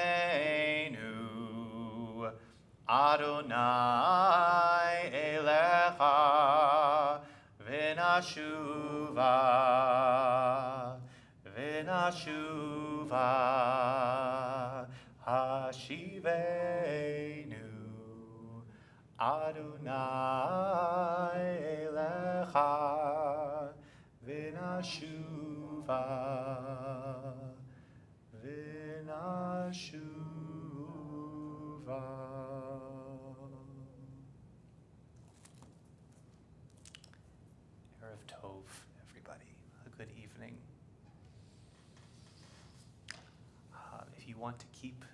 Adonai Elecha v'nashuva Hashivenu Adonai Elecha v'nashuva Erev Tov, everybody. A good evening. If you want to keep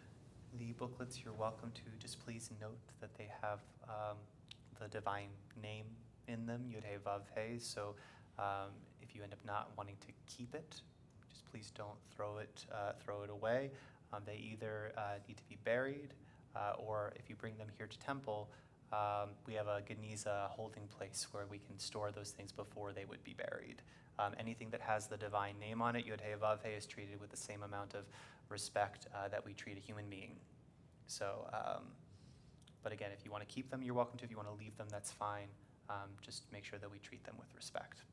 the booklets, you're welcome to. Just please note that they have the divine name in them, Yud-Hey Vav-Hey. So if you end up not wanting to keep it, just please don't throw it away. They either need to be buried, or if you bring them here to temple, we have a Geniza holding place where we can store those things before they would be buried. Anything that has the divine name on it, Yod-Hey Vav-Hey, is treated with the same amount of respect that we treat a human being. So, but again, if you want to keep them, you're welcome to. If you want to leave them, that's fine. Just make sure that we treat them with respect.